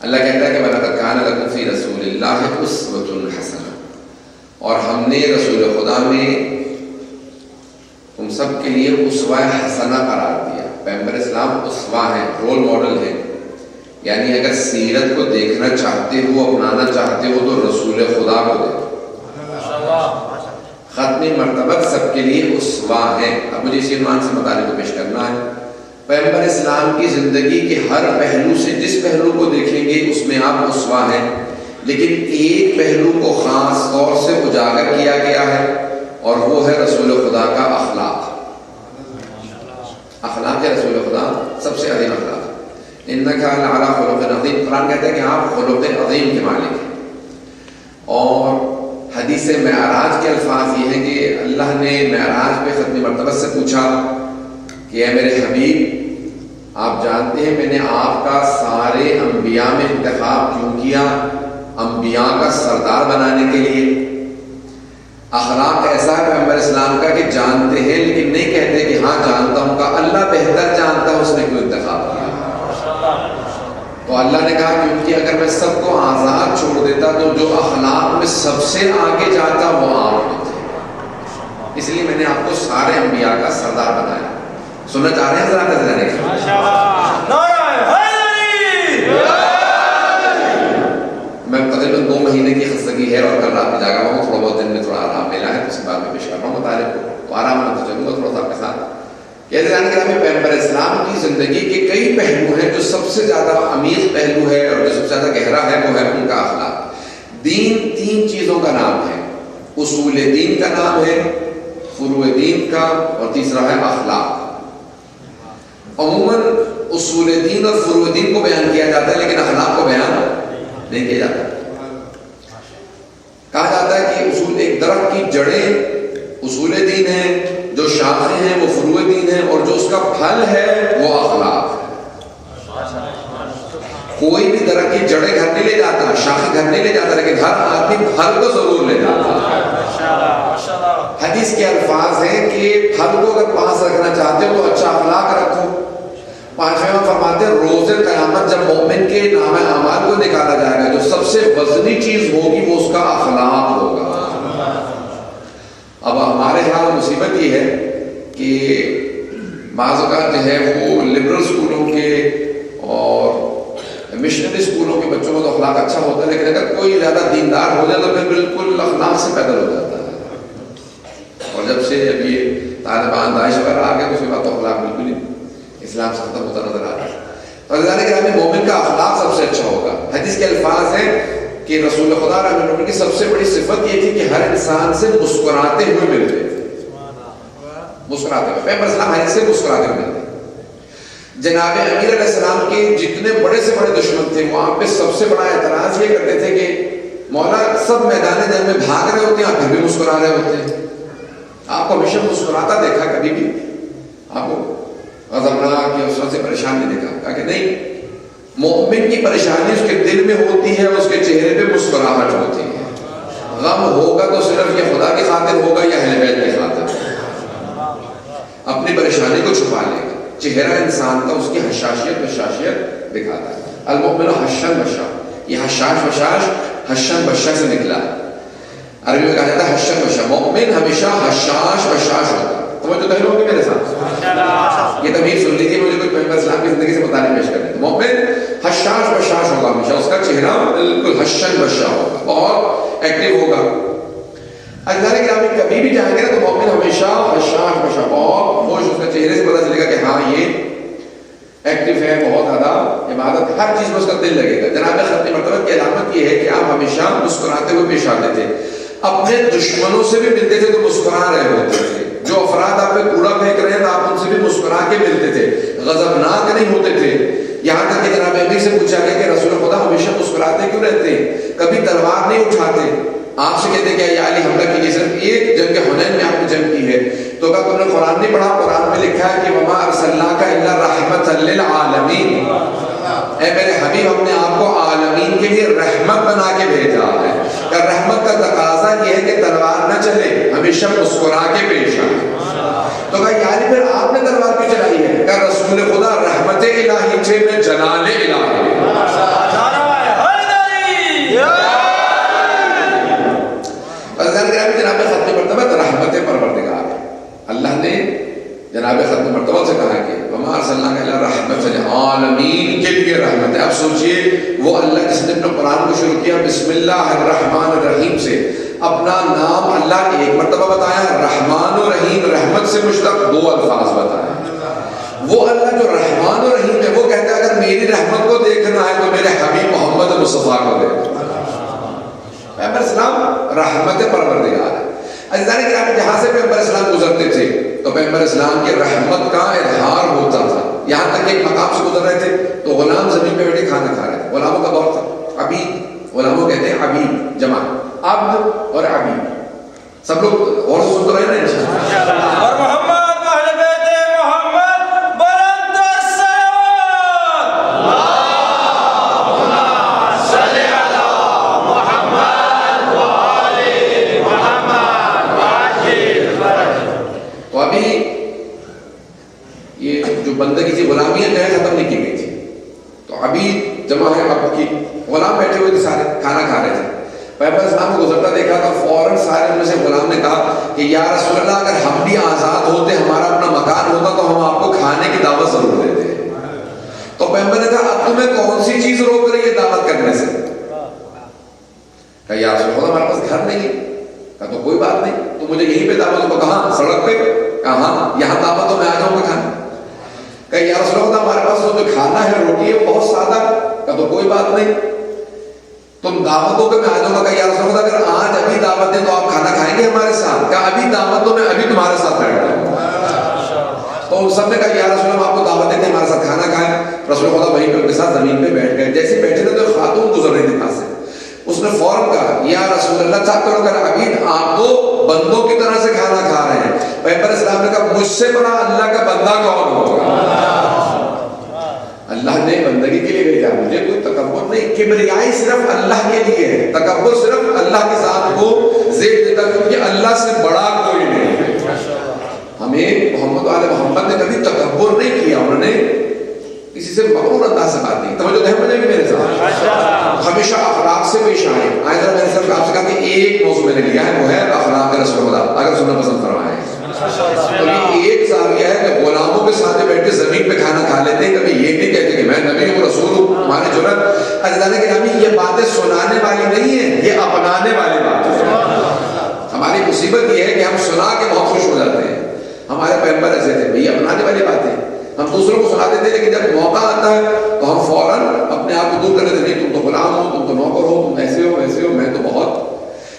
اللہ کہتا ہے کہ وَلَقَدْ كَانَ لَكُمْ فِي رَسُولِ اللَّهِ أُسْوَةٌ حَسَنَةٌ، اور ہم نے رسول خدا میں تم سب کے لیے اسوہ حسنہ قرار دیا۔ پیغمبر اسلام اسوہ ہیں، رول ماڈل ہیں، یعنی اگر سیرت کو دیکھنا چاہتے ہو، اپنانا چاہتے ہو تو رسول خدا کو دیکھو۔ ختم مرتبہ سب کے لیے اسوہ ہے۔ اب مجھے اسی عنوان سے مطالعے کو پیش کرنا ہے۔ پیغمبر اسلام کی زندگی کے ہر پہلو سے جس پہلو کو دیکھیں گے اس میں آپ اسوہ ہیں، لیکن ایک پہلو کو خاص طور سے اجاگر کیا گیا ہے اور وہ ہے رسول خدا کا اخلاق۔ اخلاق رسول خدا سب سے عظیم اخلاق۔ انک لعلی خلق عظیم، قرآن کہتا ہے کہ آپ خلق عظیم کے مالک ہیں۔ اور حدیث معراج کے الفاظ یہ ہیں کہ اللہ نے معراج پہ ختم مرتبہ سے پوچھا کہ اے میرے حبیب، آپ جانتے ہیں میں نے آپ کا سارے انبیاء میں انتخاب کیوں کیا؟ انبیاء کا سردار بنانے کے لیے۔ اخلاق ایسا ہے پیغمبر اسلام کا کہ جانتے ہیں لیکن نہیں کہتے کہ ہاں جانتا ہوں، کا اللہ بہتر جانتا ہے اس نے کیوں انتخاب کیا۔ تو اللہ نے کہا کیونکہ اگر میں سب کو آزاد چھوڑ دیتا تو جو اخلاق میں سب سے آگے جاتا وہ آپ ہوتے، اس لیے میں نے آپ کو سارے انبیاء کا سردار بنایا۔ سننا چاہ رہے ہیں ذرا نظر میں تقریباً 2 مہینے کی خستگی ہے اور کل رات میں جاگا ہوں، تھوڑا بہت دن میں تھوڑا آرام ملا ہے، تو اسی بات میں پیش کر رہا ہوں مطالعے کو، تو آرام میں تو چلوں گا تھوڑا سا آپ کے ساتھ۔ یہ جان کہ پیغمبر اسلام کی زندگی کے کئی پہلو ہیں، جو سب سے زیادہ عمیق پہلو ہے اور جو سب سے زیادہ گہرا ہے وہ ہے ان کا اخلاق۔ دین 3 چیزوں کا نام ہے، اصول دین کا نام ہے، فروع دین کا، اور تیسرا ہے اخلاق۔ عموماً اصول دین اور فروع دین کو بیان کیا جاتا ہے لیکن اخلاق کو بیان نہیں کیا جاتا۔ کہا جاتا ہے کہ اصول ایک درخت کی جڑیں اصول دین ہیں، جو شاخیں ہیں وہ فروع دین ہیں، اور جو اس کا پھل ہے وہ اخلاق ہے۔ کوئی بھی درخت کی جڑیں گھر نہیں لے جاتا، شاخیں گھر نہیں لے جاتا، لیکن ہر آدمی پھل کو ضرور لے جاتا۔ حدیث کے الفاظ ہیں کہ پھل کو اگر پاس رکھنا چاہتے ہو تو اچھا اخلاق رکھو۔ 5ویں فرماتے ہیں روز قیامت جب مومن کے نام اعمال کو نکالا جائے گا، جو سب سے وزنی چیز ہوگی وہ اس کا اخلاق ہوگا۔ اب ہمارے یہاں مصیبت یہ ہے کہ بعض اوقات جو ہے وہ لبرل اسکولوں کے اور مشنری اسکولوں کے بچوں کو تو اخلاق اچھا ہوتا ہے، لیکن اگر کوئی زیادہ دیندار ہو جائے تو پھر بالکل اخلاق سے پیدل ہو جاتا ہے۔ اور جب سے اب یہ طالبان داعش وغیرہ آ گئے تو اس کے بعد تو اخلاق بالکل ہی اسلام سے ختم ہوتا نظر آ رہا ہے۔ تو اللہ کہ مومن کا اخلاق سب سے اچھا ہوگا۔ حدیث کے الفاظ ہیں کہ رسول خدا رحمۃ اللہ کی سب سے بڑی صفت یہ تھی کہ ہر انسان سے مسکراتے ہوئے ملتے تھے، مسکراتے ہوئے۔ پیغمبر اسلام ہر سے مسکراتے ہوئے ملتے۔ جناب امیر علیہ السلام کے جتنے بڑے سے بڑے دشمن تھے وہ آپ پہ سب سے بڑا اعتراض یہ کرتے تھے کہ مولا سب میدان جنگ میں بھاگ رہے ہوتے ہیں، آپ پھر بھی مسکرا رہے ہوتے ہیں، آپ کو ہمیشہ مسکراتا دیکھا کبھی بھی آپ کو غضبناک یا اس طرح سے پریشان نہیں دیکھا؟ کہا کہ نہیں، مومن کی پریشانی اس کے دل میں ہوتی ہے، اس کے چہرے پہ مسکراہٹ ہوتی ہے۔ غم ہوگا تو صرف یہ خدا کی خاطر ہوگا یا اہل بیت کی خاطر، اپنی پریشانی کو چھپا لے گا۔ چہرہ انسان کا اس کی حشاشیت بشاشیت دکھاتا ہے۔ المؤمن حشن بشا، یہ حشاش بشاش حشن بشا سے نکلا ہے، عربی میں کہا جاتا ہے حشن بشا۔ مومن ہمیشہ حشاش بشاش ہوتا ہے۔ توجہ دہل ہوگی میرے ساتھ، یہ تمہید سن لیجیے، مجھے کچھ پیغمبر اسلام کی زندگی سے مطالعہ پیش کرنے۔ مومن حشاش بشاش ہوگا ہمیشہ، اس کا چہرہ بالکل حشن بشا ہوگا، بہت ایکٹیو ہوگا۔ اللہ کے نام میں کبھی بھی جائیں گے نا تو مومن ہمیشہ حشاش بشا، بہت خوش، اس کا چہرے سے پتہ چلے گا کہ ہاں یہ ایکٹیو ہے، بہت زیادہ عبادت، ہر چیز میں اس کا دل لگے گا۔ جناب ختم مرتبہ کی علامت یہ ہے کہ آپ ہمیشہ مسکراتے ہوئے پیش آتے تھے، اپنے دشمنوں سے بھی ملتے تھے تو مسکرا رہے ہوتے تھے۔ جو افراد آپ پہ کوڑا پھینک رہے ہیں تو آپ ان سے بھی مسکرا کے ملتے تھے، غضبناک نہیں ہوتے تھے۔ یہاں تک کہ جناب امیر سے پوچھا گیا کہ رسول خدا ہمیشہ مسکراتے کیوں رہتے ہیں، کبھی تلوار نہیں اٹھاتے؟ آپ سے کہتے کہ یا علی حملہ کیجیے، صرف ایک جنگ حنین میں آپ نے جنگ کی ہے، تو کہا تم نے قرآن نہیں پڑھا؟ قرآن میں لکھا ہے کہ وما ارسلناک الا رحمۃ للعالمین، اے میرے حبیب ہم نے آپ کو عالمین کے لیے رحمت بنا کے بھیجا ہے۔ کہ رحمت کا تقاضا یہ ہے کہ تلوار نہ چلے، ہمیشہ مسکرا کے پیش آئے۔ تو کہا یعنی پھر آپ نے تلوار کیوں چلائی ہے؟ کہ رسول خدا رحمت الہی چھے میں جلال الہی۔ جناب ختم مرتبہ سے کہا کہ وما ارسلناک الا رحمۃ للعالمین کے لیے رحمت ہے. اب سوچئے وہ اللہ جس نے اپنے قرآن کو شروع کیا بسم اللہ الرحمن الرحیم سے, اپنا نام اللہ ایک مرتبہ بتایا, رحمان و رحیم رحمت سے مشتق 2 الفاظ بتایا. وہ اللہ جو رحمان و رحیم ہے وہ کہتا ہے اگر میری رحمت کو دیکھنا ہے تو میرے حبیب محمد مصطفیٰ کو دیکھنا. پیغمبر اسلام رحمت پروردگار ہے. عزیزان گرامی جہاں سے پیغمبر اسلام گزرتے تھے تو پیغمبر اسلام کی رحمت کا اظہار ہوتا تھا. یہاں تک ایک مقام سے گزر رہے تھے تو غلام زمین پہ بیٹھے کھانا کھا رہے تھے. غلاموں کا دور تھا, عبید, غلاموں کہتے ہیں عبید جمع, عبد اور عبید. سب لوگ اور سے سن رہے ہیں نا. اور محمد بندگی کی غلامی ہے ختم نہیں کی گئی تھی. تو ابھی جمع ہے اب کی غلام بیٹھے ہوئے تھے سارے کھانا کھا رہے تھے. پیغمبر اسلام کو گزرتا دیکھا تو فوراً سارے میں سے غلام نے کہا کہ یا رسول اللہ اگر ہم بھی آزاد ہوتے, ہمارا اپنا مکان ہوتا تو ہم آپ کو کھانے کی دعوت ضرور دیتے. تو پیغمبر نے کہا اب تمہیں کون سی چیز روک رہی ہے دعوت کرنے سے؟ کہا یا رسول اللہ ہمارے پاس گھر نہیں ہے. کہا تو کوئی بات نہیں, تو مجھے یہیں پہ دعوت دو. کہاں سڑک پہ؟ کہا ہاں یہاں دعوت تو میں آ جاؤں گا کھانا. کہ یا رسول اللہ ہمارے پاس جو کھانا ہے روٹی ہے بہت سادہ. کہ تو کوئی بات نہیں, تم دعوت دو کہ میں آ جاؤں گا. کہ یا رسول اللہ اگر آج ابھی دعوت دیں تو آپ کھانا کھائیں گے ہمارے ساتھ؟ کہ ابھی دعوت دو, میں ابھی تمہارے ساتھ بیٹھ جاؤں گا. تو سب نے کہا یا رسول اللہ آپ کو دعوت دیتے ہمارے ساتھ کھانا کھائیں. رسول اللہ وہیں پہ ان کے ساتھ زمین پہ بیٹھ گئے. جیسے بیٹھے تھے تو خاتون گزر رہی تھی پاس سے. اس نے فوراً کہا یا رسول اللہ چاہتے ہو کر عبید آپ تو بندوں کی طرح سے کھانا کھا رہے ہیں. پیغمبر اسلام نے کہا مجھ سے بڑا اللہ کا بندہ کون ہوگا؟ اللہ نے بندگی کے لیے بھیجا, مجھے کوئی تکبر نہیں. کبریائی صرف اللہ کے لیے ہے, تکبر صرف اللہ کے ذات کو زیب دیتا کیونکہ اللہ سے بڑا کوئی نہیں. ہمیں محمد آل محمد نے کبھی تکبر نہیں کیا, انہوں نے کسی سے مغرور انداز سے بات نہیں. توجہ ہے مجھے بھی میرے ساتھ ہمیشہ اخلاق سے پیش آئے. آئے ذرا میں نے صرف آپ سے کہا کہ ایک موضوع میں نے لیا ہے, وہ ہے اخلاق رسول اللہ. اگر سننا پسند فرمائے تو یہ ایک زاویہ ہے کہ غلاموں کے ساتھ بیٹھ کے زمین پہ کھانا کھا لیتے ہیں, کبھی یہ نہیں کہتے کہ میں نبی ہوں رسول ہوں. ہمارے جرأت عزیزان گرامی یہ باتیں سنانے والی نہیں ہیں, یہ اپنانے والی باتیں ہیں. ہماری مصیبت یہ ہے کہ ہم سنا کے بہت خوش ہو جاتے ہیں. ہمارے پیغمبر ایسے تھے, بھئی اپنانے والی باتیں ہم دوسروں کو سنا دیتے ہیں, لیکن جب موقع آتا ہے تو ہم فوراً اپنے آپ کو دور کر دیتے ہیں. نہیں تم تو غلام ہو, تم تو نوکر ہو, تم ایسے ہو ویسے ہو, میں تو بہت.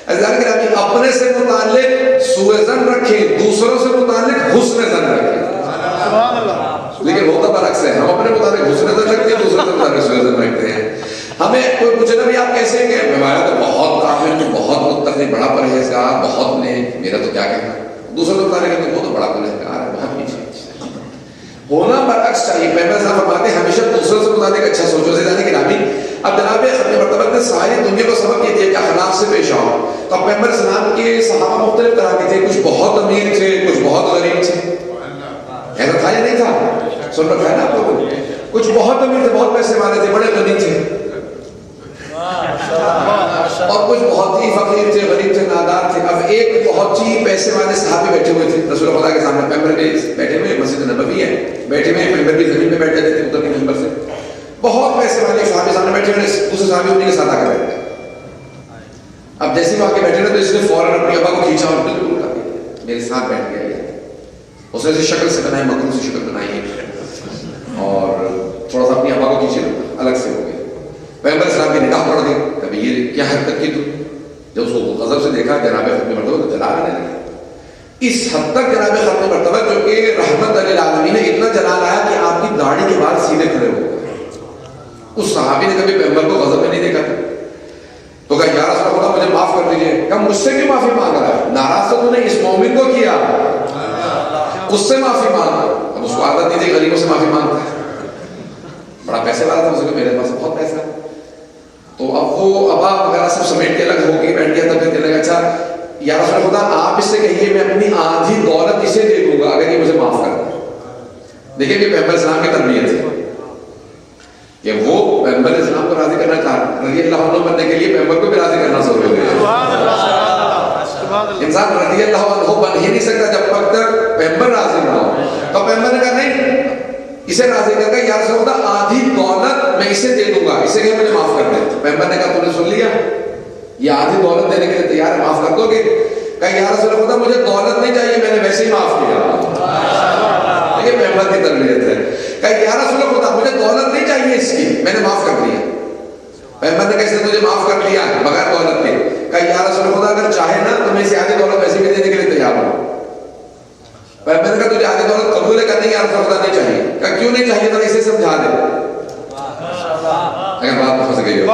عزیزان گرامی اپنے سے متعلق سوء ظن رکھیں, دوسروں سے متعلق حسن ظن رکھیں. سبحان اللہ. لیکن ہوتا برعکس ہے, ہم اپنے متعلق حسن ظن رکھتے ہیں, دوسروں سے متعلق سوء ظن رکھتے ہیں. ہمیں کوئی پوچھے نا بھی آپ کیسے ہیں, کہ ہمارا تو بہت کامل, تو بہت متقی, بڑا پرہیزگار, بہت نیک, میرا تو کیا کہنا. دوسروں سے متعلق کہتے ہیں وہ تو بڑا پرہیزگار ہے, بہت نیچے. ہونا برعکس چاہیے. پیغمبر صاحب فرماتے ہیں ہمیشہ دوسروں سے متعلق اچھا سوچو. زیادہ گرامی اب جناب ختم مرتبہ نے ساری دنیا کو سبق یہ دیا کہ اخلاق سے پیش آؤ. تو اب پیغمبر اسلام کے صحابہ مختلف طرح کے تھے, کچھ بہت امیر تھے, کچھ بہت غریب تھے. ایسا تھا یا نہیں تھا؟ سن رکھا ہے نا آپ لوگوں نے. کچھ بہت امیر تھے, بہت پیسے والے تھے, بڑے غنی تھے, اور کچھ بہت ہی فقیر تھے, غریب تھے, نادار تھے. اب ایک بہت ہی پیسے والے صحابی بیٹھے ہوئے تھے رسول اللہ کے سامنے. پیغمبر کے بیٹھے ہوئے, مسجد نبوی ہے, بیٹھے ہوئے, پیغمبر کی زمین پہ بیٹھ جاتے تھے اتر کے منبر سے. بہت پیسے والے صحابی سامنے بیٹھے ہوئے, دوسرے صحابی انہیں کے ساتھ آ کر بیٹھ گئے. اب جیسے وہ آ کے بیٹھے نا تو اس نے فوراً اپنی ابا کو کھینچا اور بالکل اٹھا دیا, میرے ساتھ بیٹھ گیا. اس نے شکل سے بنائی, مکرو سے شکل بنائی ہے, اور تھوڑا سا اپنی ابا کو کھینچے, الگ سے ہو گئے. پیغمبر اسلام کی نگاہ پڑ گئی, کبھی یہ کیا حرکت کی تو. جب اس کو غضب سے دیکھا جناب ختم مرتبہ تو جلا رہنے لگے. اس حد تک جناب ختم مرتبہ جو کہ رحمت للعالمین نے اتنا جلا لایا کہ آپ کی داڑھی کے بال سیدھے کھڑے ہو گئے. اس صحابی نے کبھی پیغمبر کو غضب میں نہیں دیکھا تھا. تو کہا یا رسول اللہ مجھے معاف کر دیجئے. کہا مجھ سے کیوں معافی مانگ رہا ہے؟ ناراض تو نے اس مومن کو کیا, اس سے معافی مانگ. اب اس کو عادت نہیں تھی غریبوں سے معافی مانگتا ہے. بڑا پیسے والا تھا, اس نے میرے پاس بہت پیسہ ہے. تو اب وہ ابا وغیرہ سب سمیٹ کے الگ ہو کے بیٹھ گیا. تب کہنے لگا اچھا یا رسول خدا آپ اس سے کہیے میں اپنی آدھی دولت اسے دے دوں گا اگر یہ مجھے معاف کر دے. دیکھیں کہ پیغمبر اسلام کی تربیت ہے کہ وہ پیغمبر اسلام کو راضی کرنا چاہتا, رضی اللہ عنہ بننے کے لیے پیغمبر کو بھی راضی کرنا ضروری ہے. انسان رضی اللہ عنہ بن ہی نہیں سکتا جب تک پیغمبر راضی نہ ہو. تو پیغمبر نے کہا نہیں, اسے راضی کر کے یا رسول اللہ آدھی دولت میں اسے دے دوں گا, اسے کہ مجھے معاف کر دے. پیغمبر نے کہا تو نے سن لیا, یہ آدھی دولت دینے کے لیے تیار ہے, معاف کر دو گے؟ کہا یا رسول اللہ مجھے دولت نہیں چاہیے, میں نے ویسے ہی معاف کیا. یہ پیغمبر کی تربیت ہے. کہا یا رسول اللہ مجھے دولت نہیں چاہیے اس کی, میں نے معاف کر دیا. پیغمبر نے کہا اس نے تجھے معاف کر دیا بغیر دولت کے. کہا یا رسول اللہ اگر چاہے نا تو میں اسے آدھی دولت ویسے بھی دینے کے لیے تیار ہوں. پیغمبر نے کہا تجھے آدھی دولت قبول ہے؟ کہا نہیں یا رسول اللہ نہیں چاہیے. کہا کیوں نہیں چاہیے؟ تو اسے سمجھا دے. اگر بات پہنچ گئی ہو,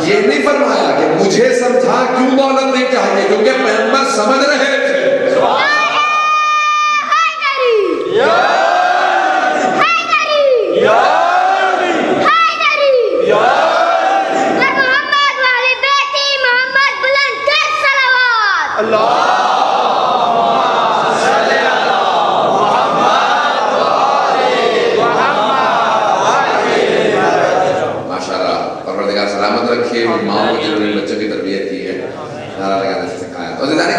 یہ نہیں فرمایا کہ مجھے سمجھا کیوں دولت نہیں چاہیے, کیونکہ پیغمبر سمجھ رہے تھے. ماں کو جنہوں نے بچوں کی تربیت کی ہے, سکھایا. تو جناب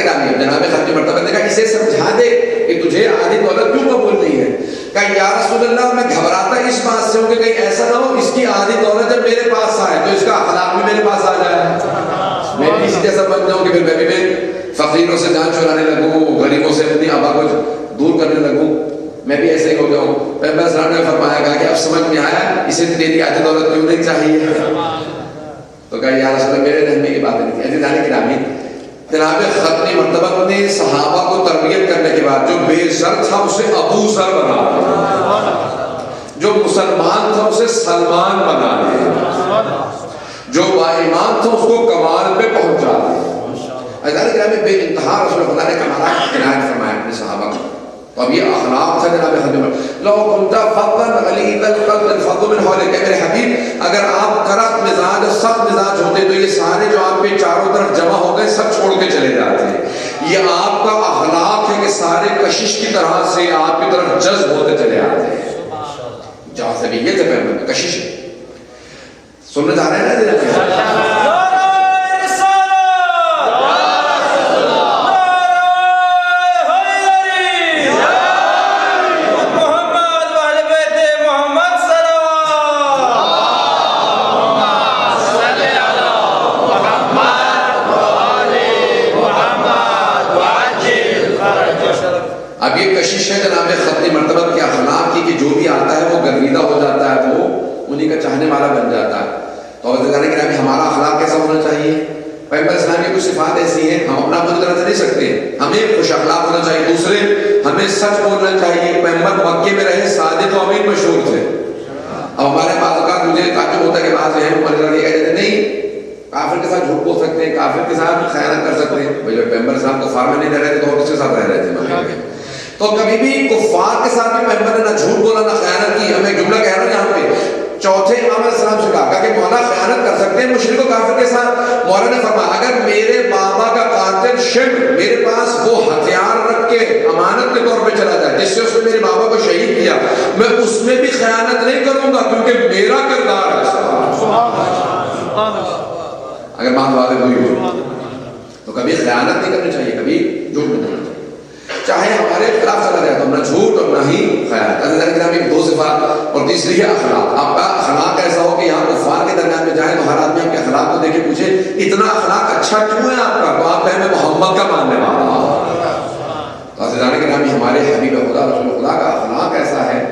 خط مرتبہ نے کہا اسے سمجھا دے کہ تجھے آدھی دولت کیوں قبول نہیں ہے. کہا یا رسول اللہ میں گھبراتا اس بات سے ہوں کہ کہیں ایسا نہ ہو اس کی آدھی دولت جب میرے پاس آئے تو اس کا اخلاق بھی میرے پاس آ جائے, میں بھی اسی جیسا بن جاؤں کہ پھر میں بھی فقیروں سے جان چھڑانے لگوں, غریبوں سے اپنی آبا کو دور کرنے لگوں, میں بھی ایسے ہی ہو جاؤں. پیغمبر صلی اللہ علیہ وسلم نے فرمایا کہ اب سمجھ میں آیا اسے تیری آدھی دولت کیوں نہیں چاہیے. تو کہا یا رسول اللہ میرے رہنے کی بات نہیں تھی. عزیزان گرامی, جناب ختمی مرتبہ نے صحابہ کو تربیت کرنے کے بعد جو بے زر تھا اسے ابو زر بنا دیا, جو مسلمان تھا اسے سلمان بنا دیا, جو با ایمان تھا اس کو کمال پہ پہنچا دیا. عزیزان گرامی بے انتہا رسول اللہ نے کمالات عنایت فرمایا اپنے صحابہ کو. تو اب یہ اخلاق تھا جناب حضرت لو كنت فضلا غليظ القلب انفضوا من حولك. میرے حبیب اگر آپ کرخت مزاج سخت مزاج ہوتے تو یہ سارے جو آپ کے چاروں طرف جمع ہو گئے سب چھوڑ کے چلے جاتے. یہ آپ کا اخلاق ہے کہ سارے کشش کی طرح سے آپ کی طرف جذب ہوتے چلے آتے ہیں. جہاں سے بھی یہ تھے پہلے کشش سننے جا رہے ہیں نا. اب یہ کشش ہے جناب ختمی مرتبہ کے اخلاق کی کہ جو بھی آتا ہے وہ گرویدہ ہو جاتا ہے, وہ انہی کا چاہنے والا بن جاتا ہے. تو عزیزان گرامی ہمارا اخلاق کیسا ہونا چاہیے؟ پیغمبر اسلام کی کچھ صفات ایسی ہیں ہم اپنا خود غلط نہیں سکتے. ہمیں خوش اخلاق ہونا چاہیے, دوسرے ہمیں سچ بولنا چاہیے. پیغمبر مکے میں رہے صادق و امین مشہور تھے. اب ہمارے بعض اوقات مجھے تعجب ہوتا ہے کہ بعض ہیں وہ یہ کہتے ہیں نہیں کافر کے ساتھ جھوٹ بول سکتے ہیں, کافر کے ساتھ خیانت کر سکتے ہیں. بھائی جب پیغمبر اسلام کفار میں نہیں رہ رہے تھے تو اور کس کے ساتھ رہ رہے تھے؟ تو کبھی بھی کفار کے ساتھ بھی پیغمبر نے نہ جھوٹ بولا نہ خیانت کی. ہمیں جملہ کہہ رہا ہوں یہاں پہ چوتھے امام علیہ السلام سے کہا کہ مولا خیانت کر سکتے ہیں مشرک و کافر کے ساتھ. مولا نے فرمایا اگر میرے بابا کا قاتل شمر میرے پاس وہ ہتھیار رکھ کے امانت کے طور پہ چلا جائے جس سے اس نے میرے بابا کو شہید کیا, میں اس میں بھی خیانت نہیں کروں گا کیونکہ میرا کردار ہے. اگر بات واضح ہوئی ہو تو کبھی خیانت نہیں کرنی چاہیے, کبھی جھوٹ نہیں بولنا چاہیے. چاہے ہمارے خلاف چلا جائے تو نہ جھوٹ اور نہ ہی خیانت. عزیزان گرامی دو صفات, اور تیسری ہے اخلاق. آپ کا اخلاق ایسا ہو کہ یہاں کفار کے درمیان میں جائیں تو ہر آدمی آپ کے اخلاق کو دیکھے پوچھے اتنا اخلاق اچھا کیوں ہے آپ کا, تو آپ کہیں میں محمد کا ماننے والا ہوں. تو عزیزان گرامی ہمارے حبیب خدا رسول خدا کا اخلاق ایسا ہے